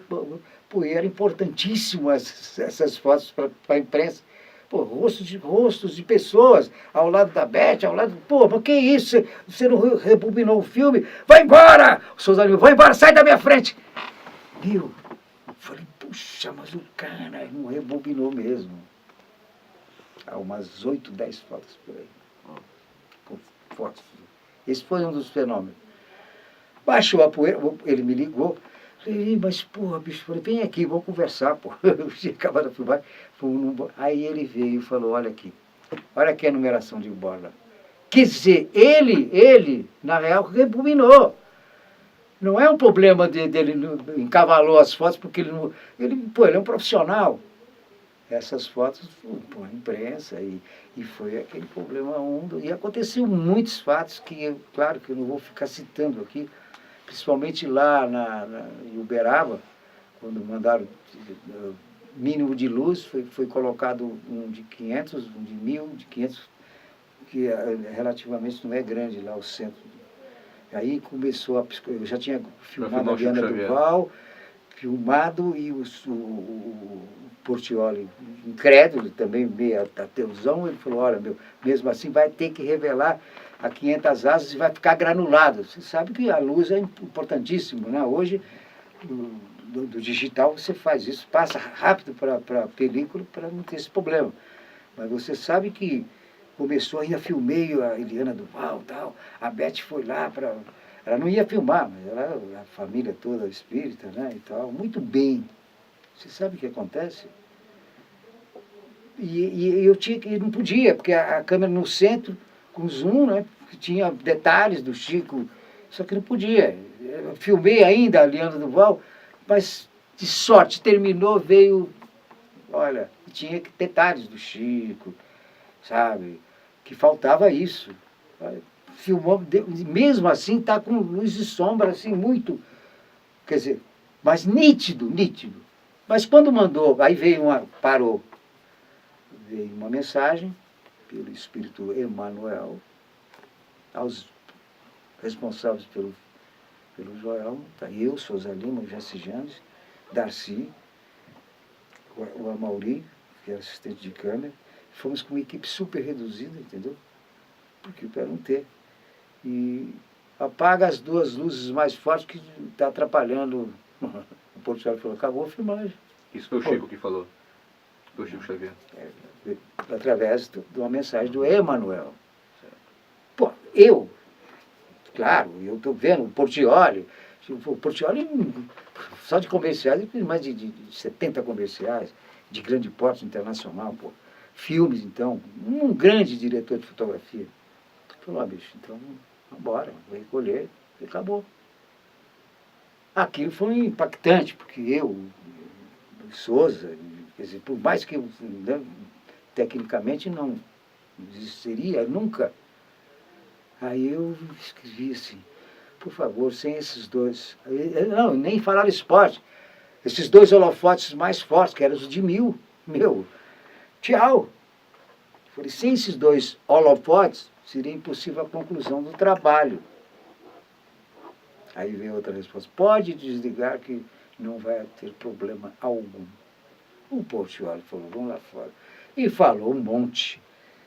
pô, era importantíssimo essas fotos para a imprensa. Pô, rostos de pessoas ao lado da Beth, ao lado... Pô, mas que isso? Você não rebobinou o filme? Vai embora! O Souza Lima, vai embora, sai da minha frente! Viu? Falei, puxa, mas o cara não rebobinou mesmo. Há umas 8, 10 fotos por aí. Com fotos. Esse foi um dos fenômenos. Baixou a poeira, ele me ligou. Falei, mas porra, bicho, falei, vem aqui, vamos conversar, pô. Eu tinha acabado de filmar. Aí ele veio e falou, olha aqui a numeração de borda. Quer dizer, ele, na real, rebobinou. Não é um problema dele encavalou as fotos, porque ele é um profissional. Essas fotos foram à imprensa e foi aquele problema e aconteceu muitos fatos que, claro, que eu não vou ficar citando aqui, principalmente lá em Uberaba, quando mandaram mínimo de luz, foi colocado um de 500, um de 1.000, de 500, que relativamente não é grande lá o centro. Aí começou eu já tinha filmado a Diana Duval, filmado, e o Portiolli, incrédulo, também meio ateuzão, ele falou, olha, mesmo assim vai ter que revelar a 500 asas e vai ficar granulado. Você sabe que a luz é importantíssima, né? Hoje, do digital, você faz isso, passa rápido para a película para não ter esse problema. Mas você sabe que começou, ainda filmei a Eliana Duval, tal, a Beth foi lá para... Ela não ia filmar, mas a família toda espírita, né, e tal, muito bem. Você sabe o que acontece? E não podia, porque a câmera no centro, com zoom, né, tinha detalhes do Chico, só que não podia. Eu filmei ainda a Eliana Duval, mas de sorte, terminou, veio, olha, tinha detalhes do Chico, sabe? Que faltava isso. Filmou, mesmo assim, está com luz e sombra, assim, muito, quer dizer, mas nítido. Mas quando mandou, aí parou, veio uma mensagem pelo Espírito Emmanuel, aos responsáveis pelo jornal, tá? Eu, Souza Lima, o Jesse James, Darcy, o Amauri, que era assistente de câmera, fomos com uma equipe super reduzida, entendeu? Porque para não ter. E apaga as duas luzes mais fortes que está atrapalhando. O Portiolli falou, acabou a filmagem. Isso foi o Chico que falou, foi o Chico Xavier. Através de uma mensagem do Emmanuel. Pô, claro, eu estou vendo o Portiolli, só de comerciais, mais de 70 comerciais, de grande porte internacional, pô. Filmes, então, um grande diretor de fotografia. Falou, bicho, então, vambora, vou recolher, e acabou. Aquilo foi impactante, porque o Souza, quer dizer, por mais que eu, tecnicamente não existiria nunca, aí eu escrevi assim, por favor, sem esses dois, não, nem falar esporte, esses dois holofotes mais fortes, que eram os de 1.000, tchau. Falei, sem esses dois holofotes, seria impossível a conclusão do trabalho. Aí veio outra resposta, pode desligar que não vai ter problema algum. O Portiolli falou, vamos lá fora. E falou um monte,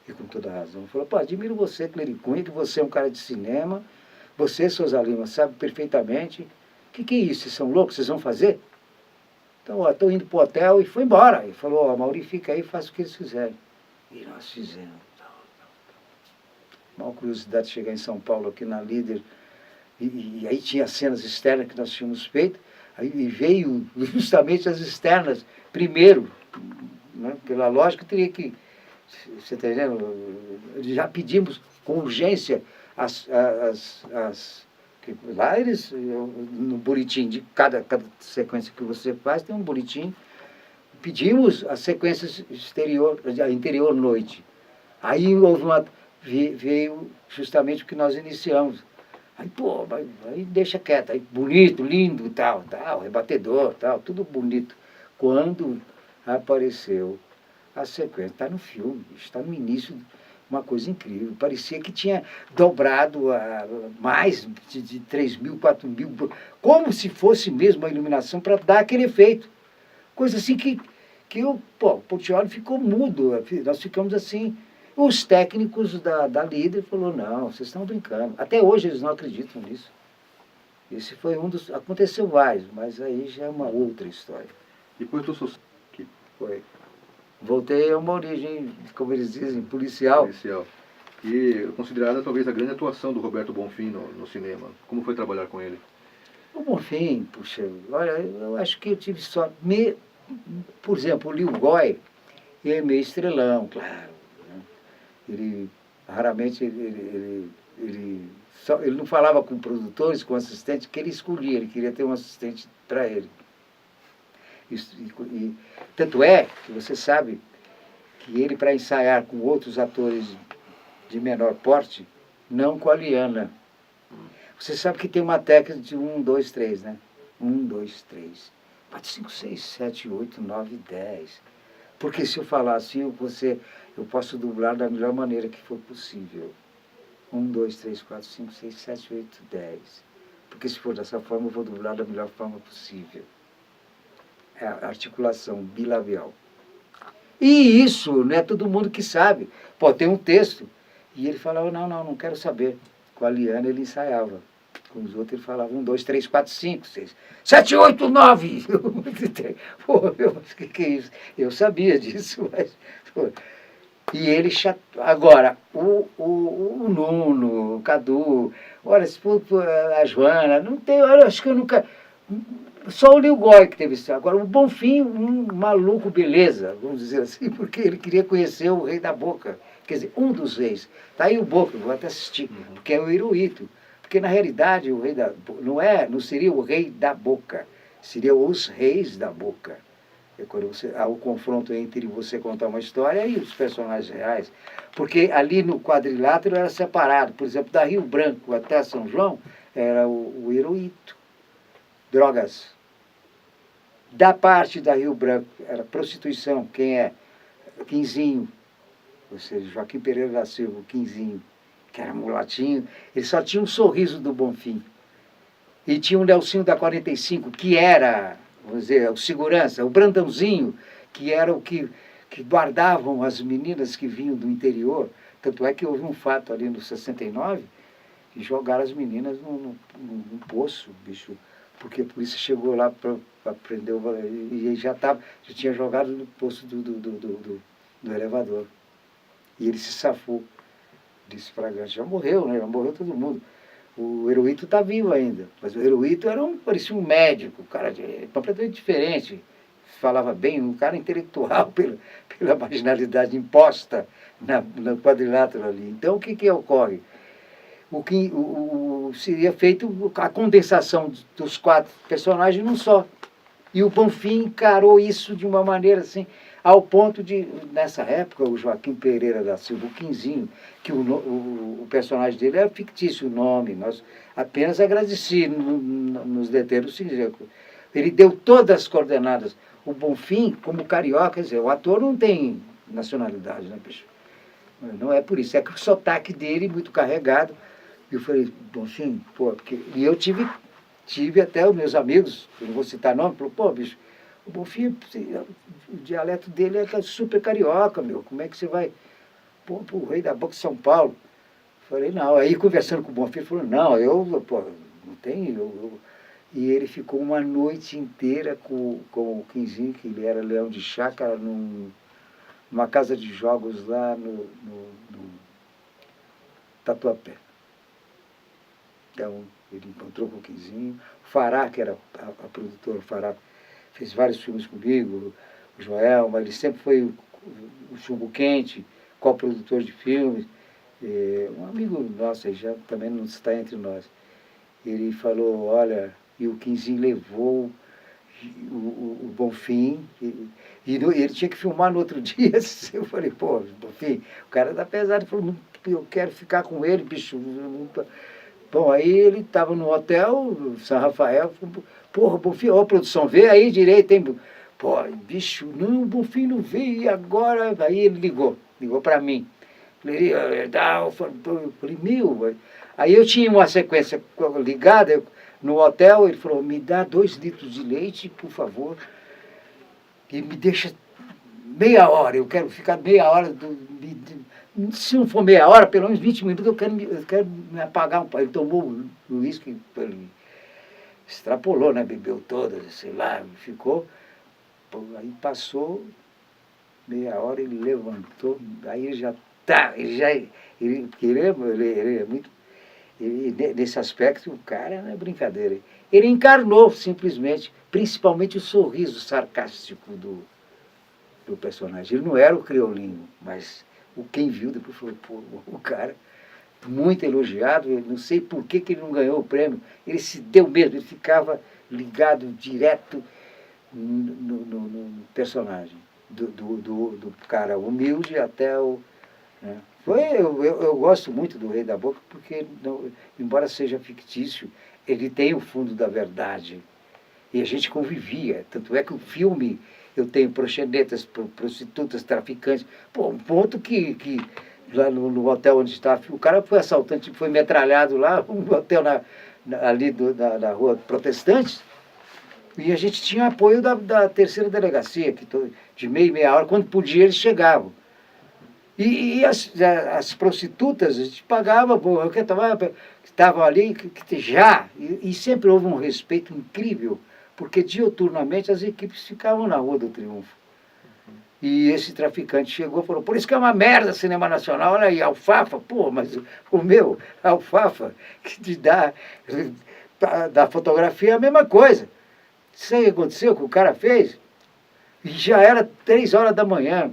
e com toda razão. Falou, pô, admiro você, Clericunha, que você é um cara de cinema, você, Souza Lima, sabe perfeitamente. O que é isso? Vocês são loucos? Vocês vão fazer? Então, ó, estou indo para o hotel e foi embora. Ele falou, ó, Mauri, fica aí, faz o que eles fizerem. E nós fizemos. Uma curiosidade de chegar em São Paulo, aqui na Líder, e aí tinha as cenas externas que nós tínhamos feito, aí veio justamente as externas primeiro, né? Pela lógica teria que, você está entendendo? Já pedimos com urgência lá eles, no boletim de cada sequência que você faz, tem um boletim pedimos as sequências interior noite. Aí houve veio justamente o que nós iniciamos. Aí, pô, aí deixa quieto, aí bonito, lindo, tal, rebatedor, tal, tudo bonito. Quando apareceu a sequência, está no filme, está no início, uma coisa incrível. Parecia que tinha dobrado mais de 3 mil, 4 mil, como se fosse mesmo a iluminação para dar aquele efeito. Coisa assim que o Portiolli ficou mudo, nós ficamos assim. Os técnicos da líder falaram, não, vocês estão brincando. Até hoje eles não acreditam nisso. Esse foi um dos... Aconteceu vários, mas aí já é uma outra história. Depois do sucesso que Foi. Voltei a uma origem, como eles dizem, policial. policial. E considerada talvez a grande atuação do Roberto Bonfim no cinema. Como foi trabalhar com ele? O Bonfim, puxa, olha, eu acho que eu tive sorte. Por exemplo, o Lil Goy, ele é meio estrelão, claro. Né? Ele, raramente, ele não falava com produtores, com assistentes, que ele escolhia, ele queria ter um assistente para ele. Tanto é que você sabe que ele, para ensaiar com outros atores de menor porte, não com a Liana. Você sabe que tem uma técnica de 1, 2, 3, né? 1, 2, 3, 4, 5, 6, 7, 8, 9, 10. Porque se eu falar assim, eu posso dublar da melhor maneira que for possível. 1, 2, 3, 4, 5, 6, 7, 8, 10. Porque se for dessa forma, eu vou dublar da melhor forma possível. É a articulação bilabial. E isso não é todo mundo que sabe. Pô, tem um texto. E ele falava, não quero saber. Com a Liana ele ensaiava. Com os outros ele falava 1, 2, 3, 4, 5, 6, 7, 8, 9. Pô, o que é isso? Eu sabia disso, mas... Pô. E ele agora, o Nuno, o Cadu, olha, a Joana, não tem, eu acho que eu nunca... Só o Lil Goy que teve isso. Agora, o Bonfim, um maluco beleza, vamos dizer assim, porque ele queria conhecer o Rei da Boca. Quer dizer, um dos reis. Está aí o Boca, vou até assistir, porque é o Hirohito. Porque, na realidade, o Rei da não seria o Rei da Boca, seria os Reis da Boca. É quando há o confronto entre você contar uma história e os personagens reais. Porque ali no quadrilátero era separado. Por exemplo, da Rio Branco até São João, era o Hirohito. Drogas. Da parte da Rio Branco, era prostituição. Quem é? Quinzinho. Ou seja, Joaquim Pereira da Silva, o Quinzinho, que era mulatinho. Ele só tinha um sorriso do Bonfim. E tinha o Nelsinho da 45, que era, vamos dizer, o segurança, o Brandãozinho, que era o que guardavam as meninas que vinham do interior. Tanto é que houve um fato ali no 69, que jogaram as meninas num poço, bicho, porque a polícia chegou lá para prender e já tinha jogado no poço do elevador. E ele se safou desse flagrante. Já morreu, né? Já morreu todo mundo. O Hirohito está vivo ainda, mas o Hirohito parecia um médico, um cara completamente diferente. Falava bem, um cara intelectual pela marginalidade imposta no quadrilátero ali. Então, o que ocorre? Seria feito a condensação dos 4 personagens num só. E o Bonfim encarou isso de uma maneira assim, ao ponto de, nessa época, o Joaquim Pereira da Silva, o Quinzinho, que o personagem dele era fictício, o nome, nós apenas agradeci nos letreiros. Ele deu todas as coordenadas. O Bonfim, como carioca, quer dizer, o ator não tem nacionalidade, né, bicho? Não é por isso, é que o sotaque dele muito carregado. E eu falei, Bonfim, pô, e eu tive até os meus amigos, eu não vou citar nome, falou, pô, bicho, o Bonfim, o dialeto dele é super carioca, meu, como é que você vai o Rei da Boca de São Paulo? Falei, não. Aí conversando com o Bonfim, ele falou, não, pô, não tem, E ele ficou uma noite inteira com o Quinzinho, que ele era leão de chácara, numa casa de jogos lá no Tatuapé. Então, ele encontrou com o Quinzinho. O Fará, que era a produtora, o Fará, fez vários filmes comigo, o Joel, mas ele sempre foi o chumbo quente, coprodutor de filmes. Um amigo nosso, aí já também não está entre nós. Ele falou, olha, e o Quinzinho levou, o Bonfim, ele tinha que filmar no outro dia. Eu falei, pô, Bonfim, o cara tá pesado. Ele falou, eu quero ficar com ele, bicho. Bom, aí ele estava no hotel, São Rafael, falou, porra, Bonfim, ó, produção, vê aí direito, tem... Pô, bicho, não, o Bonfim não veio, e agora? Aí ele ligou para mim. Falei, eu falei, meu... Aí eu tinha uma sequência ligada no hotel, ele falou, me dá 2 litros de leite, por favor, e me deixa meia hora, eu quero ficar meia hora, se não for meia hora, pelo menos 20 minutos, eu quero me apagar um pouco. Ele tomou o uísque, ele extrapolou, né, bebeu todas, sei lá, ficou, aí passou meia hora, ele levantou, aí ele já tá, ele é muito... nesse aspecto, o cara não é brincadeira. Ele encarnou, simplesmente, principalmente o sorriso sarcástico do personagem. Ele não era o criolinho, mas quem viu depois falou, pô, o cara, muito elogiado, eu não sei por que ele não ganhou o prêmio. Ele se deu mesmo, ele ficava ligado direto no personagem, do cara humilde até o... Né? Eu gosto muito do Rei da Boca porque, embora seja fictício, ele tem o fundo da verdade. E a gente convivia. Tanto é que o filme, eu tenho proxenetas, prostitutas, traficantes. Pô, um ponto que lá no hotel onde estava, o cara foi assaltante, foi metralhado lá, um hotel ali na rua Protestantes, e a gente tinha apoio da terceira delegacia, que de meia hora, quando podia, eles chegavam. E as prostitutas, a gente pagava, porque estavam ali já, e sempre houve um respeito incrível, porque diuturnamente as equipes ficavam na Rua do Triunfo. E esse traficante chegou e falou, por isso que é uma merda cinema nacional, olha aí, alfafa, pô, mas o meu, alfafa, que te dá da fotografia é a mesma coisa. Isso aí aconteceu, o que o cara fez, e já era 3 horas da manhã.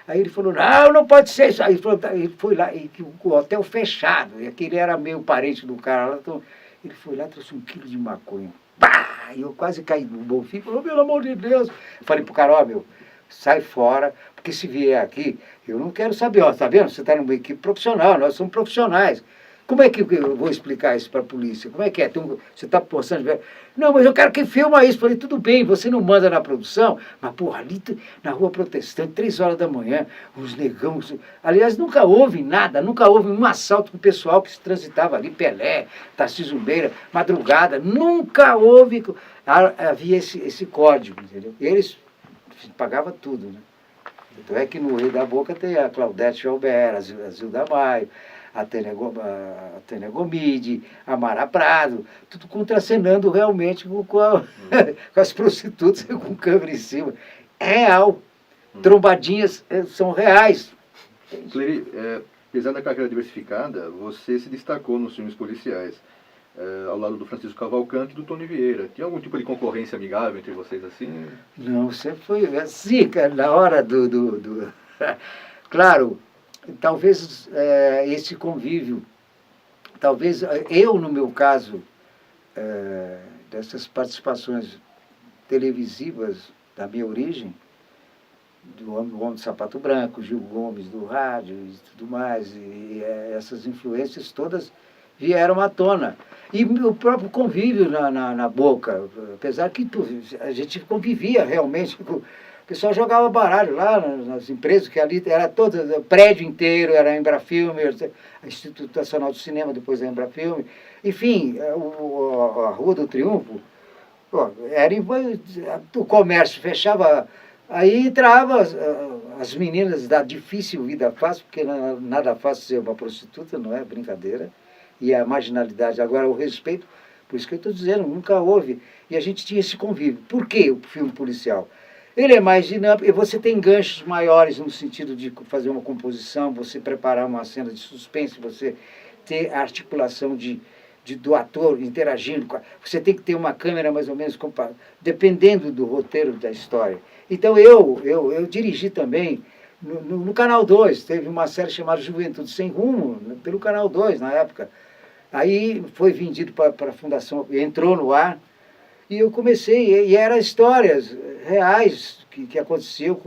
Aí ele falou, não pode ser isso. Aí ele foi lá, e o hotel fechado, e aquele era meio parente do cara lá, então ele foi lá e trouxe 1 quilo de maconha. Pá! E eu quase caí no Bonfim, falou, pelo amor de Deus. Eu falei pro cara, ó, meu, sai fora, porque se vier aqui, eu não quero saber, ó, tá vendo? Você está numa equipe profissional, nós somos profissionais. Como é que eu vou explicar isso para a polícia? Como é que é? Você está postando... Não, mas eu quero que filma isso. Falei, tudo bem, você não manda na produção, mas, porra, ali na Rua Protestante, 3 horas da manhã, os negão... Aliás, nunca houve nada, nunca houve um assalto com o pessoal que se transitava ali, Pelé, Tarcísio Meira, madrugada, nunca houve... Havia esse código, entendeu? Eles pagavam tudo, né? Então é que no Rei da Boca tem a Claudete Joubert, a Zilda Maio, a Tânia Gomide, a Mara Prado, tudo contracenando realmente com as prostitutas com câmera em cima. Real. Trombadinhas são reais. Clery, apesar da carreira diversificada, você se destacou nos filmes policiais, ao lado do Francisco Cavalcante e do Tony Vieira. Tinha algum tipo de concorrência amigável entre vocês assim? Não, sempre foi assim, cara, na hora Claro, talvez esse convívio, talvez eu, no meu caso, dessas participações televisivas da minha origem, do Homem do Sapato Branco, Gil Gomes do rádio e tudo mais, e essas influências todas vieram à tona. E o próprio convívio na Boca, apesar que a gente convivia realmente com... O pessoal jogava baralho lá nas empresas, que ali era todo, o prédio inteiro, era a Embrafilme, a Instituto Nacional do Cinema, depois a Embrafilme. Enfim, a Rua do Triunfo, o comércio fechava, aí entrava as meninas da difícil vida fácil, porque nada fácil ser uma prostituta, não é brincadeira, e a marginalidade, agora o respeito, por isso que eu estou dizendo, nunca houve. E a gente tinha esse convívio. Por que o filme policial? Ele é mais dinâmico, e você tem ganchos maiores no sentido de fazer uma composição, você preparar uma cena de suspense, você ter a articulação do ator interagindo. Você tem que ter uma câmera mais ou menos dependendo do roteiro da história. Então eu dirigi também no Canal 2, teve uma série chamada Juventude Sem Rumo, pelo Canal 2 na época. Aí foi vendido para a Fundação, entrou no ar, E eu comecei, e eram histórias reais que aconteceu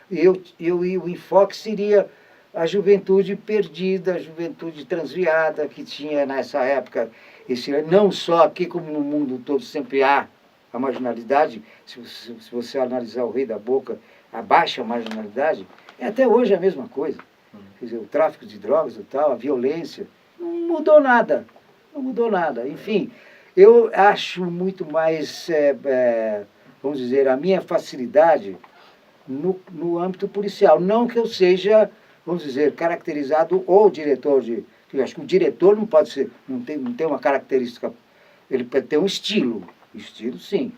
e o enfoque seria a juventude perdida, a juventude transviada que tinha nessa época. Não só aqui, como no mundo todo, sempre há a marginalidade. Se você analisar o Rei da Boca, a baixa marginalidade, é até hoje a mesma coisa. Quer dizer, o tráfico de drogas e tal, a violência, não mudou nada, não mudou nada. Enfim, eu acho muito mais, vamos dizer, a minha facilidade no âmbito policial. Não que eu seja, vamos dizer, caracterizado ou diretor de... Eu acho que o diretor não pode ser, não tem uma característica, ele pode ter um estilo. Estilo, sim.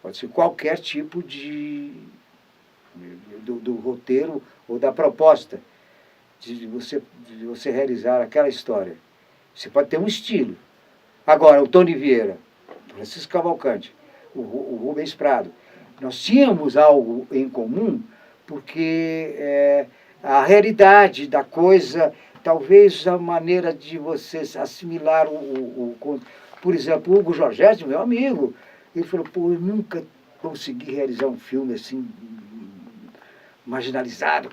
Pode ser qualquer tipo do roteiro ou da proposta de você realizar aquela história. Você pode ter um estilo. Agora, o Tony Vieira, Francisco Cavalcante, o Rubens Prado, nós tínhamos algo em comum porque a realidade da coisa, talvez a maneira de você assimilar por exemplo, o Hugo Giorgetti, meu amigo, ele falou, pô, eu nunca consegui realizar um filme assim, marginalizado,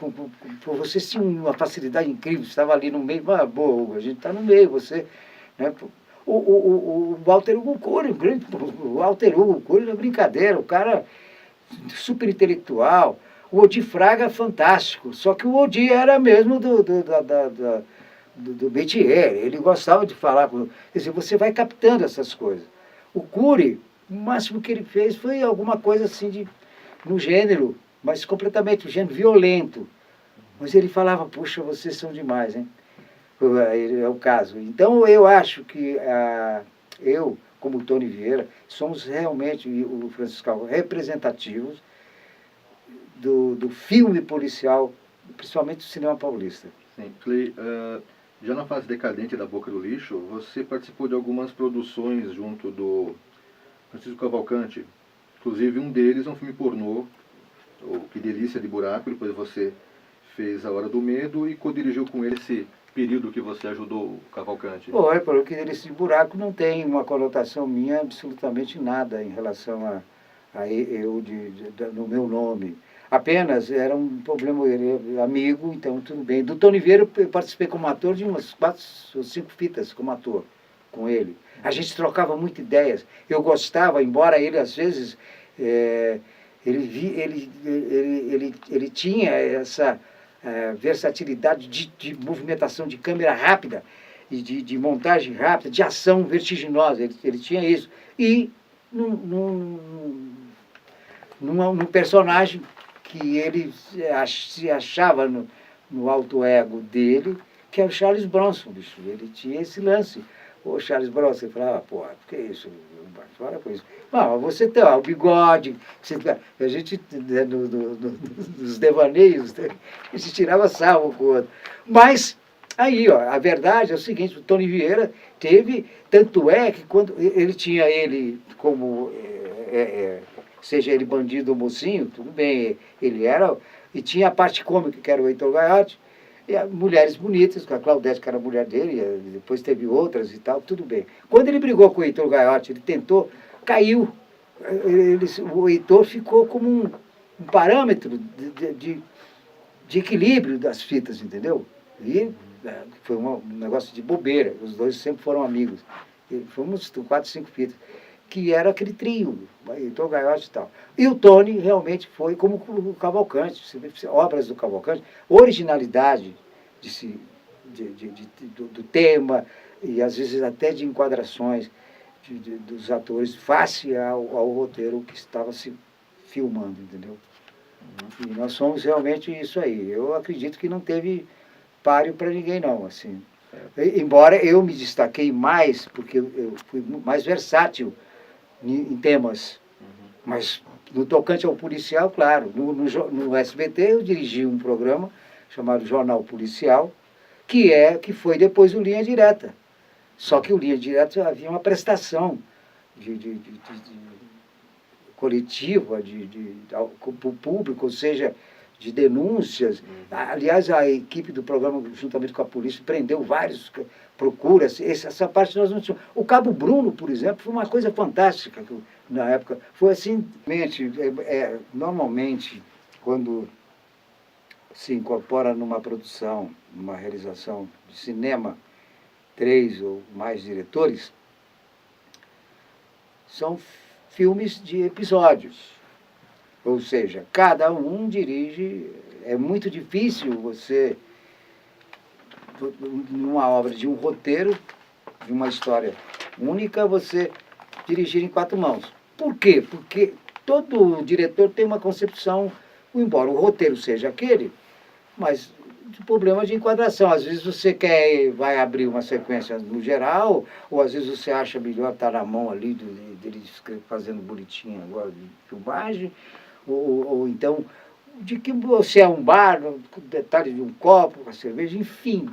vocês tinham uma facilidade incrível, você estava ali no meio, boa, Hugo, a gente está no meio, você... Né, o Walter Hugo Cury, o Walter Hugo Cury não é brincadeira, o cara super intelectual, o Odi Fraga fantástico, só que o Odi era mesmo do métier, ele gostava de falar, quer dizer, você vai captando essas coisas. O Cury, o máximo que ele fez foi alguma coisa assim no gênero, mas completamente, um gênero violento. Mas ele falava, puxa, vocês são demais, hein? É o caso. Então, eu acho que eu, como o Tony Vieira, somos realmente, e o Francisco Calvo, representativos do filme policial, principalmente do cinema paulista. Sim, Clay, já na fase decadente da Boca do Lixo, você participou de algumas produções junto do Francisco Cavalcante. Inclusive, um deles é um filme pornô, o Que Delícia de Buraco. Depois você fez A Hora do Medo e co-dirigiu com ele esse período que você ajudou o Cavalcante. Foi, porque o Que Delícia de Buraco não tem uma conotação minha absolutamente nada em relação a eu, no meu nome. Apenas era um problema, ele é amigo, então tudo bem. Do Tony Vieira eu participei como ator de umas 4 ou 5 fitas como ator com ele. A gente trocava muitas ideias. Eu gostava, embora ele às vezes ele tinha essa versatilidade de movimentação de câmera rápida e de montagem rápida, de ação vertiginosa. Ele tinha isso. E num personagem que ele se achava no alto ego dele, que é o Charles Bronson, bicho. Ele tinha esse lance. O Charles Bronson, você falava, pô, por que isso? Fala com isso. Não, você tem o bigode, a gente, nos devaneios, a gente tirava sarro com o outro. Mas, aí, ó, a verdade é o seguinte, o Tony Vieira teve, tanto é que quando ele tinha ele como... seja ele bandido ou mocinho, tudo bem, ele era... E tinha a parte cômica, que era o Heitor Gaiotti, e mulheres bonitas, a Claudete, que era a mulher dele, depois teve outras e tal, tudo bem. Quando ele brigou com o Heitor Gaiotti, ele tentou, caiu. O Heitor ficou como um parâmetro de equilíbrio das fitas, entendeu? E foi um negócio de bobeira, os dois sempre foram amigos. E fomos 4, 5 fitas, que era aquele trio, Heitor Gaiotti e tal. E o Tony realmente foi como o Cavalcante, obras do Cavalcante, originalidade do tema, e às vezes até de enquadrações dos atores face ao roteiro que estava se filmando, entendeu? E nós somos realmente isso aí. Eu acredito que não teve páreo para ninguém, não, assim. Embora eu me destaquei mais, porque eu fui mais versátil em temas, mas no tocante ao policial, claro, no SBT eu dirigi um programa chamado Jornal Policial, que foi depois o Linha Direta. Só que o Linha Direta havia uma prestação coletiva para o público, ou seja, de denúncias. Aliás, a equipe do programa, juntamente com a polícia, prendeu vários procura, essa parte nós não tínhamos. O Cabo Bruno, por exemplo, foi uma coisa fantástica na época. Foi assim, normalmente, quando se incorpora numa produção, numa realização de cinema, 3 ou mais diretores, são filmes de episódios. Ou seja, cada um dirige. É muito difícil você, numa obra de um roteiro, de uma história única, você dirigir em 4 mãos. Por quê? Porque todo diretor tem uma concepção, embora o roteiro seja aquele, mas de problema de enquadração. Às vezes você vai abrir uma sequência no geral, ou às vezes você acha melhor estar na mão ali dele fazendo bonitinho agora de filmagem, ou então de que você é um bar, o detalhe de um copo, uma cerveja, enfim.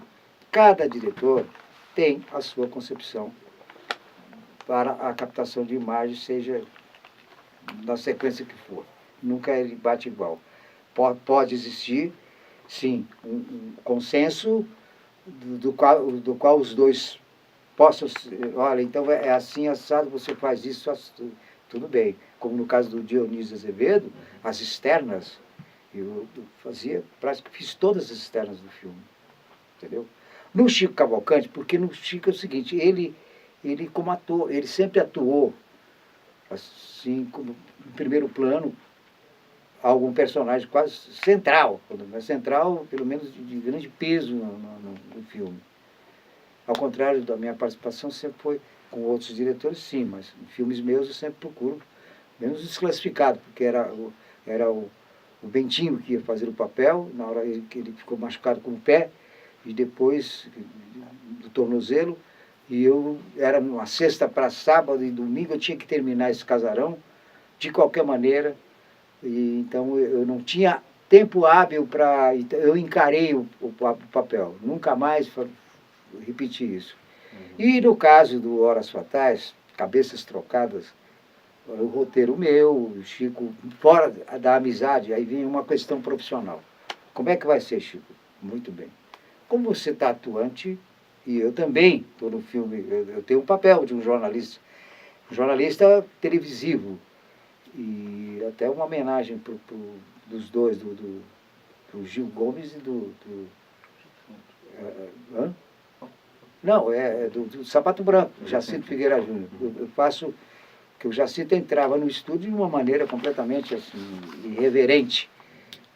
Cada diretor tem a sua concepção para a captação de imagem, seja na sequência que for. Nunca ele bate igual. Pode existir, sim, um consenso do qual os dois possam... Olha, então é assim, assado, você faz isso, tudo bem. Como no caso do Dionísio Azevedo, as externas, eu fiz todas as externas do filme, entendeu? No Chico Cavalcanti, porque no Chico é o seguinte, ele como ator, ele sempre atuou, assim, como em primeiro plano, algum personagem quase central, central, pelo menos de grande peso no filme. Ao contrário da minha participação, sempre foi com outros diretores, sim, mas em filmes meus eu sempre procuro, menos desclassificado, porque era o Bentinho que ia fazer o papel, na hora que ele ficou machucado com o pé, e depois do tornozelo, e eu, era uma sexta para sábado e domingo, eu tinha que terminar esse casarão, de qualquer maneira, e então eu não tinha tempo hábil para... Eu encarei o papel, nunca mais repeti isso. E no caso do Horas Fatais, Cabeças Trocadas, o roteiro meu, o Chico, fora da amizade, aí vem uma questão profissional. Como é que vai ser, Chico? Muito bem. Como você está atuante, e eu também estou no filme, eu tenho um papel de um jornalista televisivo, e até uma homenagem dos dois, do Gil Gomes e hã? Não, do Sapato Branco, Jacinto Figueira Júnior. Eu faço... que o Jacinto entrava no estúdio de uma maneira completamente assim, irreverente.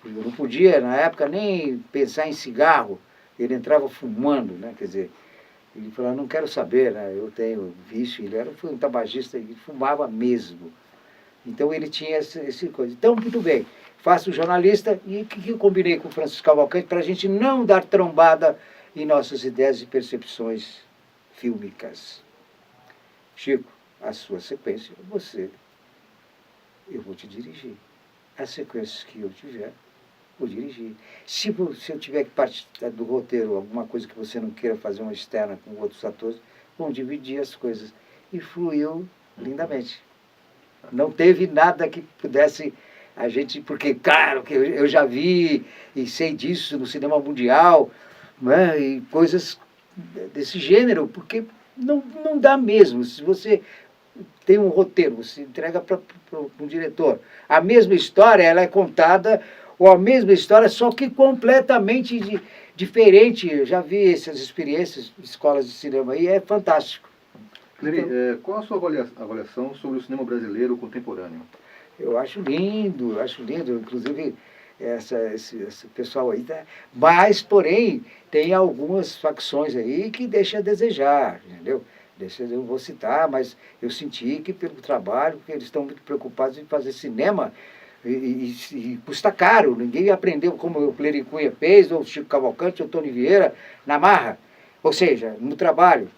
Eu não podia, na época, nem pensar em cigarro. Ele entrava fumando, né? Quer dizer, ele falava, não quero saber, né? Eu tenho vício. Ele foi um tabagista e fumava mesmo. Então ele tinha esse coisa. Então, muito bem, faço jornalista e o que eu combinei com o Francisco Cavalcanti para a gente não dar trombada em nossas ideias e percepções fílmicas. Chico, a sua sequência, eu vou te dirigir. As sequências que eu tiver, vou dirigir. Se eu tiver que partir do roteiro, alguma coisa que você não queira fazer uma externa com outros atores, vão dividir as coisas. E fluiu lindamente. Não teve nada que pudesse a gente... Porque, claro, que eu já vi e sei disso no cinema mundial, né, e coisas desse gênero, porque não dá mesmo. Se você tem um roteiro, você entrega para um diretor. A mesma história, ela é contada, ou a mesma história, só que completamente diferente. Eu já vi essas experiências, escolas de cinema aí, é fantástico. Clery, Então, qual a sua avaliação sobre o cinema brasileiro contemporâneo? eu acho lindo, inclusive esse pessoal aí, tá? Mas, porém, tem algumas facções aí que deixam a desejar, entendeu? Eu vou citar, mas eu senti que pelo trabalho, porque eles estão muito preocupados em fazer cinema e custa caro. Ninguém aprendeu como o Clery Cunha fez, ou o Chico Cavalcanti, ou o Tony Vieira, na marra. Ou seja, no trabalho,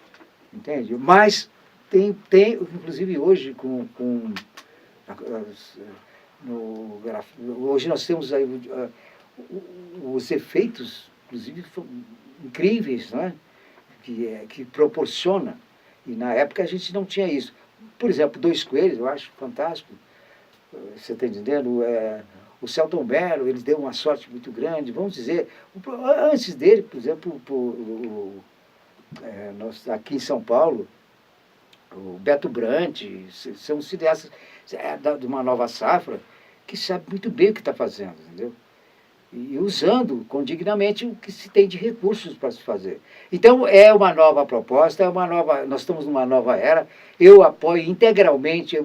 entende? Mas tem inclusive hoje, hoje nós temos aí os efeitos, inclusive, incríveis, não é? Que proporciona. E na época a gente não tinha isso. Por exemplo, Dois Coelhos, eu acho fantástico. Você está entendendo? O Selton Mello, ele deu uma sorte muito grande. Vamos dizer, antes dele, por exemplo, aqui em São Paulo, o Beto Brant, são cineastas de uma nova safra que sabe muito bem o que está fazendo, entendeu? E usando condignamente o que se tem de recursos para se fazer. Então, é uma nova proposta, nós estamos numa nova era, eu apoio integralmente,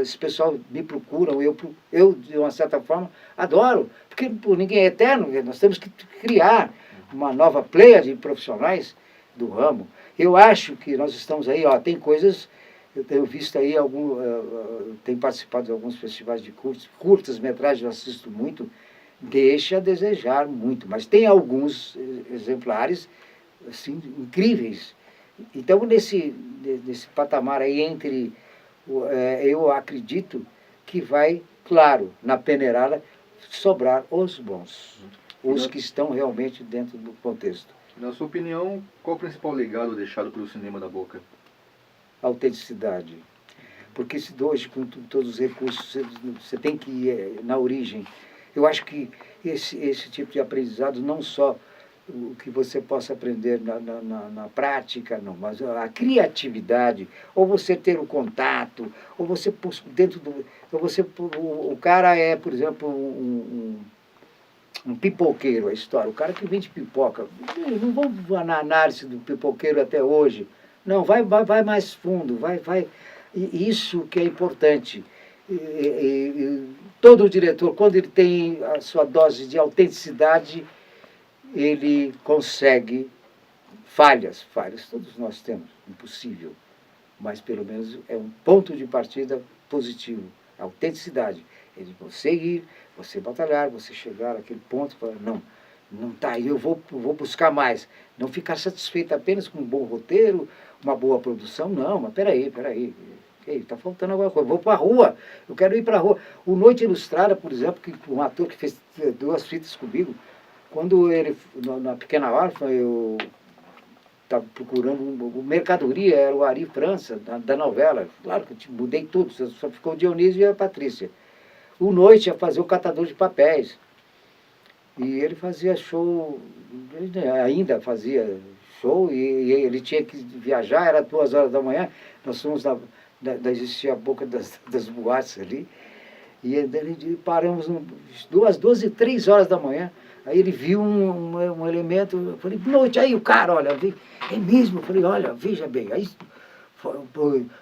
esse pessoal me procuram, eu, de uma certa forma, adoro, porque ninguém é eterno, nós temos que criar uma nova pleia de profissionais do ramo. Eu acho que nós estamos aí, tem coisas, eu tenho visto aí, tenho participado de alguns festivais de curtas metragens, eu assisto muito, deixa a desejar muito, mas tem alguns exemplares assim, incríveis. Então, nesse patamar aí eu acredito que vai, claro, na peneirada, sobrar os bons, os que estão realmente dentro do contexto. Na sua opinião, qual o principal legado deixado pelo cinema da Boca? Autenticidade. Porque se hoje, com todos os recursos, você tem que ir na origem. Eu acho que esse tipo de aprendizado, não só o que você possa aprender na prática, não, mas a criatividade, ou você ter o contato, ou você dentro do... o cara é, por exemplo, um pipoqueiro, a história, o cara que vende pipoca. Não vamos na análise do pipoqueiro até hoje. Não, vai mais fundo, vai. E isso que é importante. Todo diretor, quando ele tem a sua dose de autenticidade, ele consegue falhas todos nós temos, impossível, mas pelo menos é um ponto de partida positivo, a autenticidade. Você ir, você batalhar, você chegar àquele ponto e falar, não está aí, eu vou buscar mais. Não ficar satisfeito apenas com um bom roteiro, uma boa produção, não, mas peraí. Está faltando alguma coisa. Vou para a rua, eu quero ir para a rua. O Noite Ilustrada, por exemplo, um ator que fez 2 fitas comigo, quando ele, na Pequena Órfã, eu estava procurando mercadoria, era o Ari França, da novela. Claro que eu mudei tudo, só ficou o Dionísio e a Patrícia. O Noite ia fazer o Catador de Papéis. E ele fazia show, ainda fazia show, e ele tinha que viajar, era 2 horas da manhã, nós fomos existia a boca das boates ali, e paramos 2 e 3 horas da manhã, aí ele viu um elemento, eu falei, Noite, aí o cara, olha, é mesmo, eu falei, olha, veja bem, aí,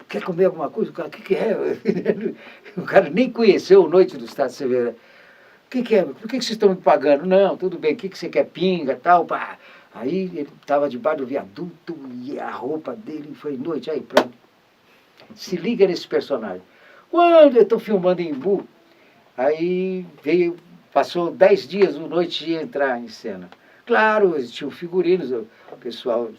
quer comer alguma coisa? O cara, o que é? O cara nem conheceu o Noite do Estado Severo. O que é? Por que vocês estão me pagando? Não, tudo bem, o que você quer? Pinga, tal, pá. Aí ele estava debaixo do viaduto e a roupa dele foi Noite, aí pronto. Se liga nesse personagem. Quando eu estou filmando em Imbu, aí passou 10 dias, o Noite ia entrar em cena. Claro, tinham figurinos, o pessoal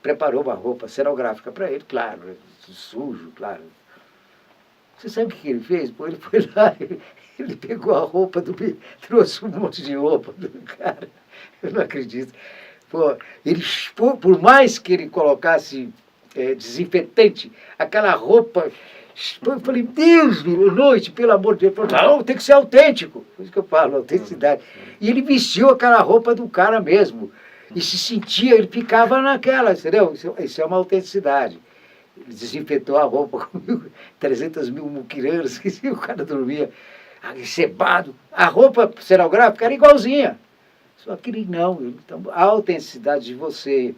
preparou uma roupa cenográfica para ele, claro, sujo, claro. Você sabe o que ele fez? Pô, ele foi lá, ele pegou a roupa trouxe um monte de roupa do cara. Eu não acredito. Pô, por mais que ele colocasse desinfetante, aquela roupa, eu falei, Deus, Noite, pelo amor de Deus, não, tem que ser autêntico. Por isso que eu falo, autenticidade. E ele vestiu aquela roupa do cara mesmo. E se sentia, ele ficava naquela, entendeu? Isso é uma autenticidade. Ele desinfetou a roupa comigo, 300 mil muquiranos, que o cara dormia encebado. A roupa cenográfica era igualzinha. Só que ele não. Então, a autenticidade de você,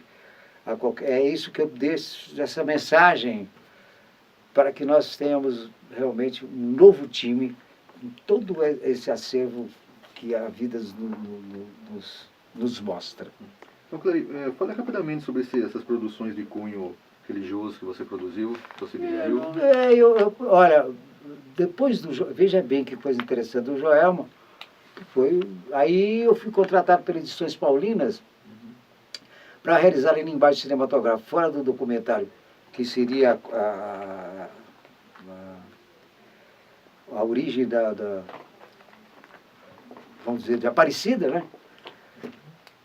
é isso que eu deixo, essa mensagem, para que nós tenhamos realmente um novo time, com todo esse acervo que a vida nos mostra. Então, Clary, fale rapidamente sobre essas produções de cunho religioso que você produziu, que você dirigiu. Olha, depois veja bem que coisa interessante, do Joelma, aí eu fui contratado pelas Edições Paulinas para realizar a linguagem cinematográfica, fora do documentário, que seria a origem vamos dizer, de Aparecida, né?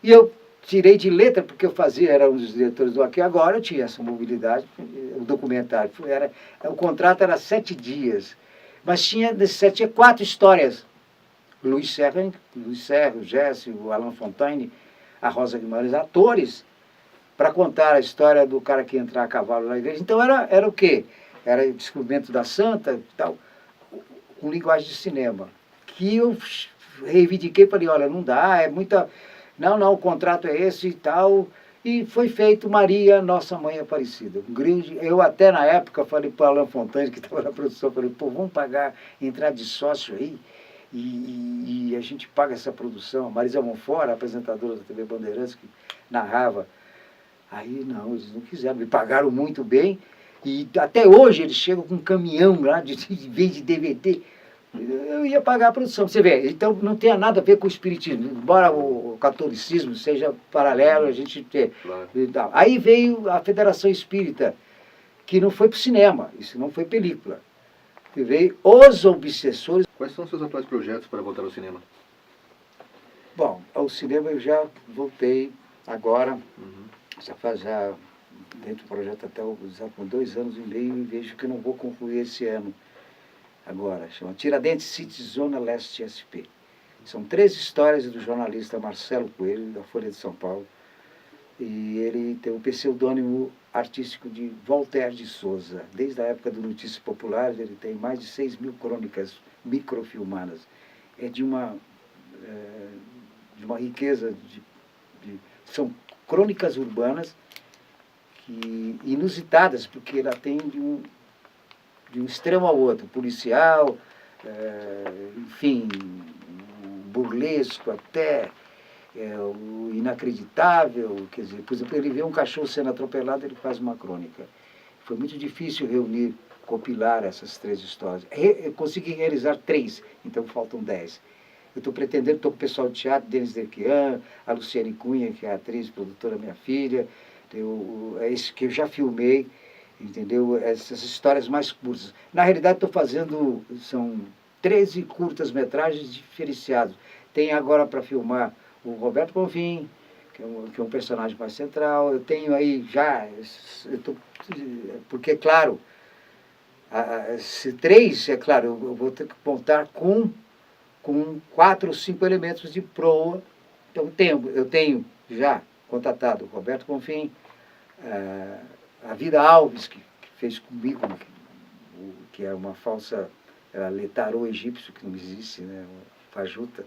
E eu tirei de letra, porque era um dos diretores do Aqui Agora, eu tinha essa mobilidade, o documentário, o contrato era 7 dias, mas desses 7 tinha 4 histórias. Luiz Serra, o Jesse, o Alan Fontaine, a Rosa Guimarães, atores, para contar a história do cara que ia entrar a cavalo na igreja. Então era o quê? Era o descobrimento da santa e tal, com linguagem de cinema. Que eu reivindiquei, falei, olha, não dá, é muita... Não, o contrato é esse e tal. E foi feito Maria, Nossa Mãe Aparecida. Um grande, eu até na época falei para o Alain Fontane, que estava na produção, falei, pô, vamos pagar, entrar de sócio aí, e a gente paga essa produção. A Marisa Monfort, a apresentadora da TV Bandeirantes, que narrava. Aí não, eles não quiseram, me pagaram muito bem. E até hoje eles chegam com um caminhão lá, de vez de DVD. Eu ia pagar a produção. Você vê, então não tem nada a ver com o espiritismo. Embora o catolicismo seja paralelo, a gente tem. Claro. Aí veio a Federação Espírita, que não foi para o cinema, isso não foi película. E veio Os Obsessores. Quais são os seus atuais projetos para voltar ao cinema? Bom, ao cinema eu já voltei agora, Uhum. já dentro do projeto até com 2 anos e meio, e vejo que não vou concluir esse ano. Agora, chama Tiradentes City Zona Leste SP. São 3 histórias do jornalista Marcelo Coelho, da Folha de São Paulo. E ele tem o pseudônimo artístico de Voltaire de Souza. Desde a época do Notícias Populares, ele tem mais de 6.000 crônicas microfilmadas. É de uma riqueza, são crônicas urbanas inusitadas, porque ela tem de um extremo ao outro, policial, enfim, burlesco até, o inacreditável, quer dizer, por exemplo, ele vê um cachorro sendo atropelado, ele faz uma crônica. Foi muito difícil reunir, compilar essas 3 histórias. Eu consegui realizar 3, então faltam 10. Eu estou pretendendo, estou com o pessoal de teatro, Denis Derquian, a Luciane Cunha, que é a atriz, produtora, minha filha, esse que eu já filmei, entendeu? Essas histórias mais curtas. Na realidade, estou fazendo, são 13 curtas-metragens diferenciados. Tem agora para filmar o Roberto Bonfim, que é um personagem mais central. Eu tenho aí já, porque, claro, se 3, é claro, eu vou ter que contar com 4 ou 5 elementos de proa. Então, eu tenho já contatado o Roberto Bonfim, a Vida Alves, que fez comigo, que é uma falsa tarô egípcio, que não existe, né? Fajuta.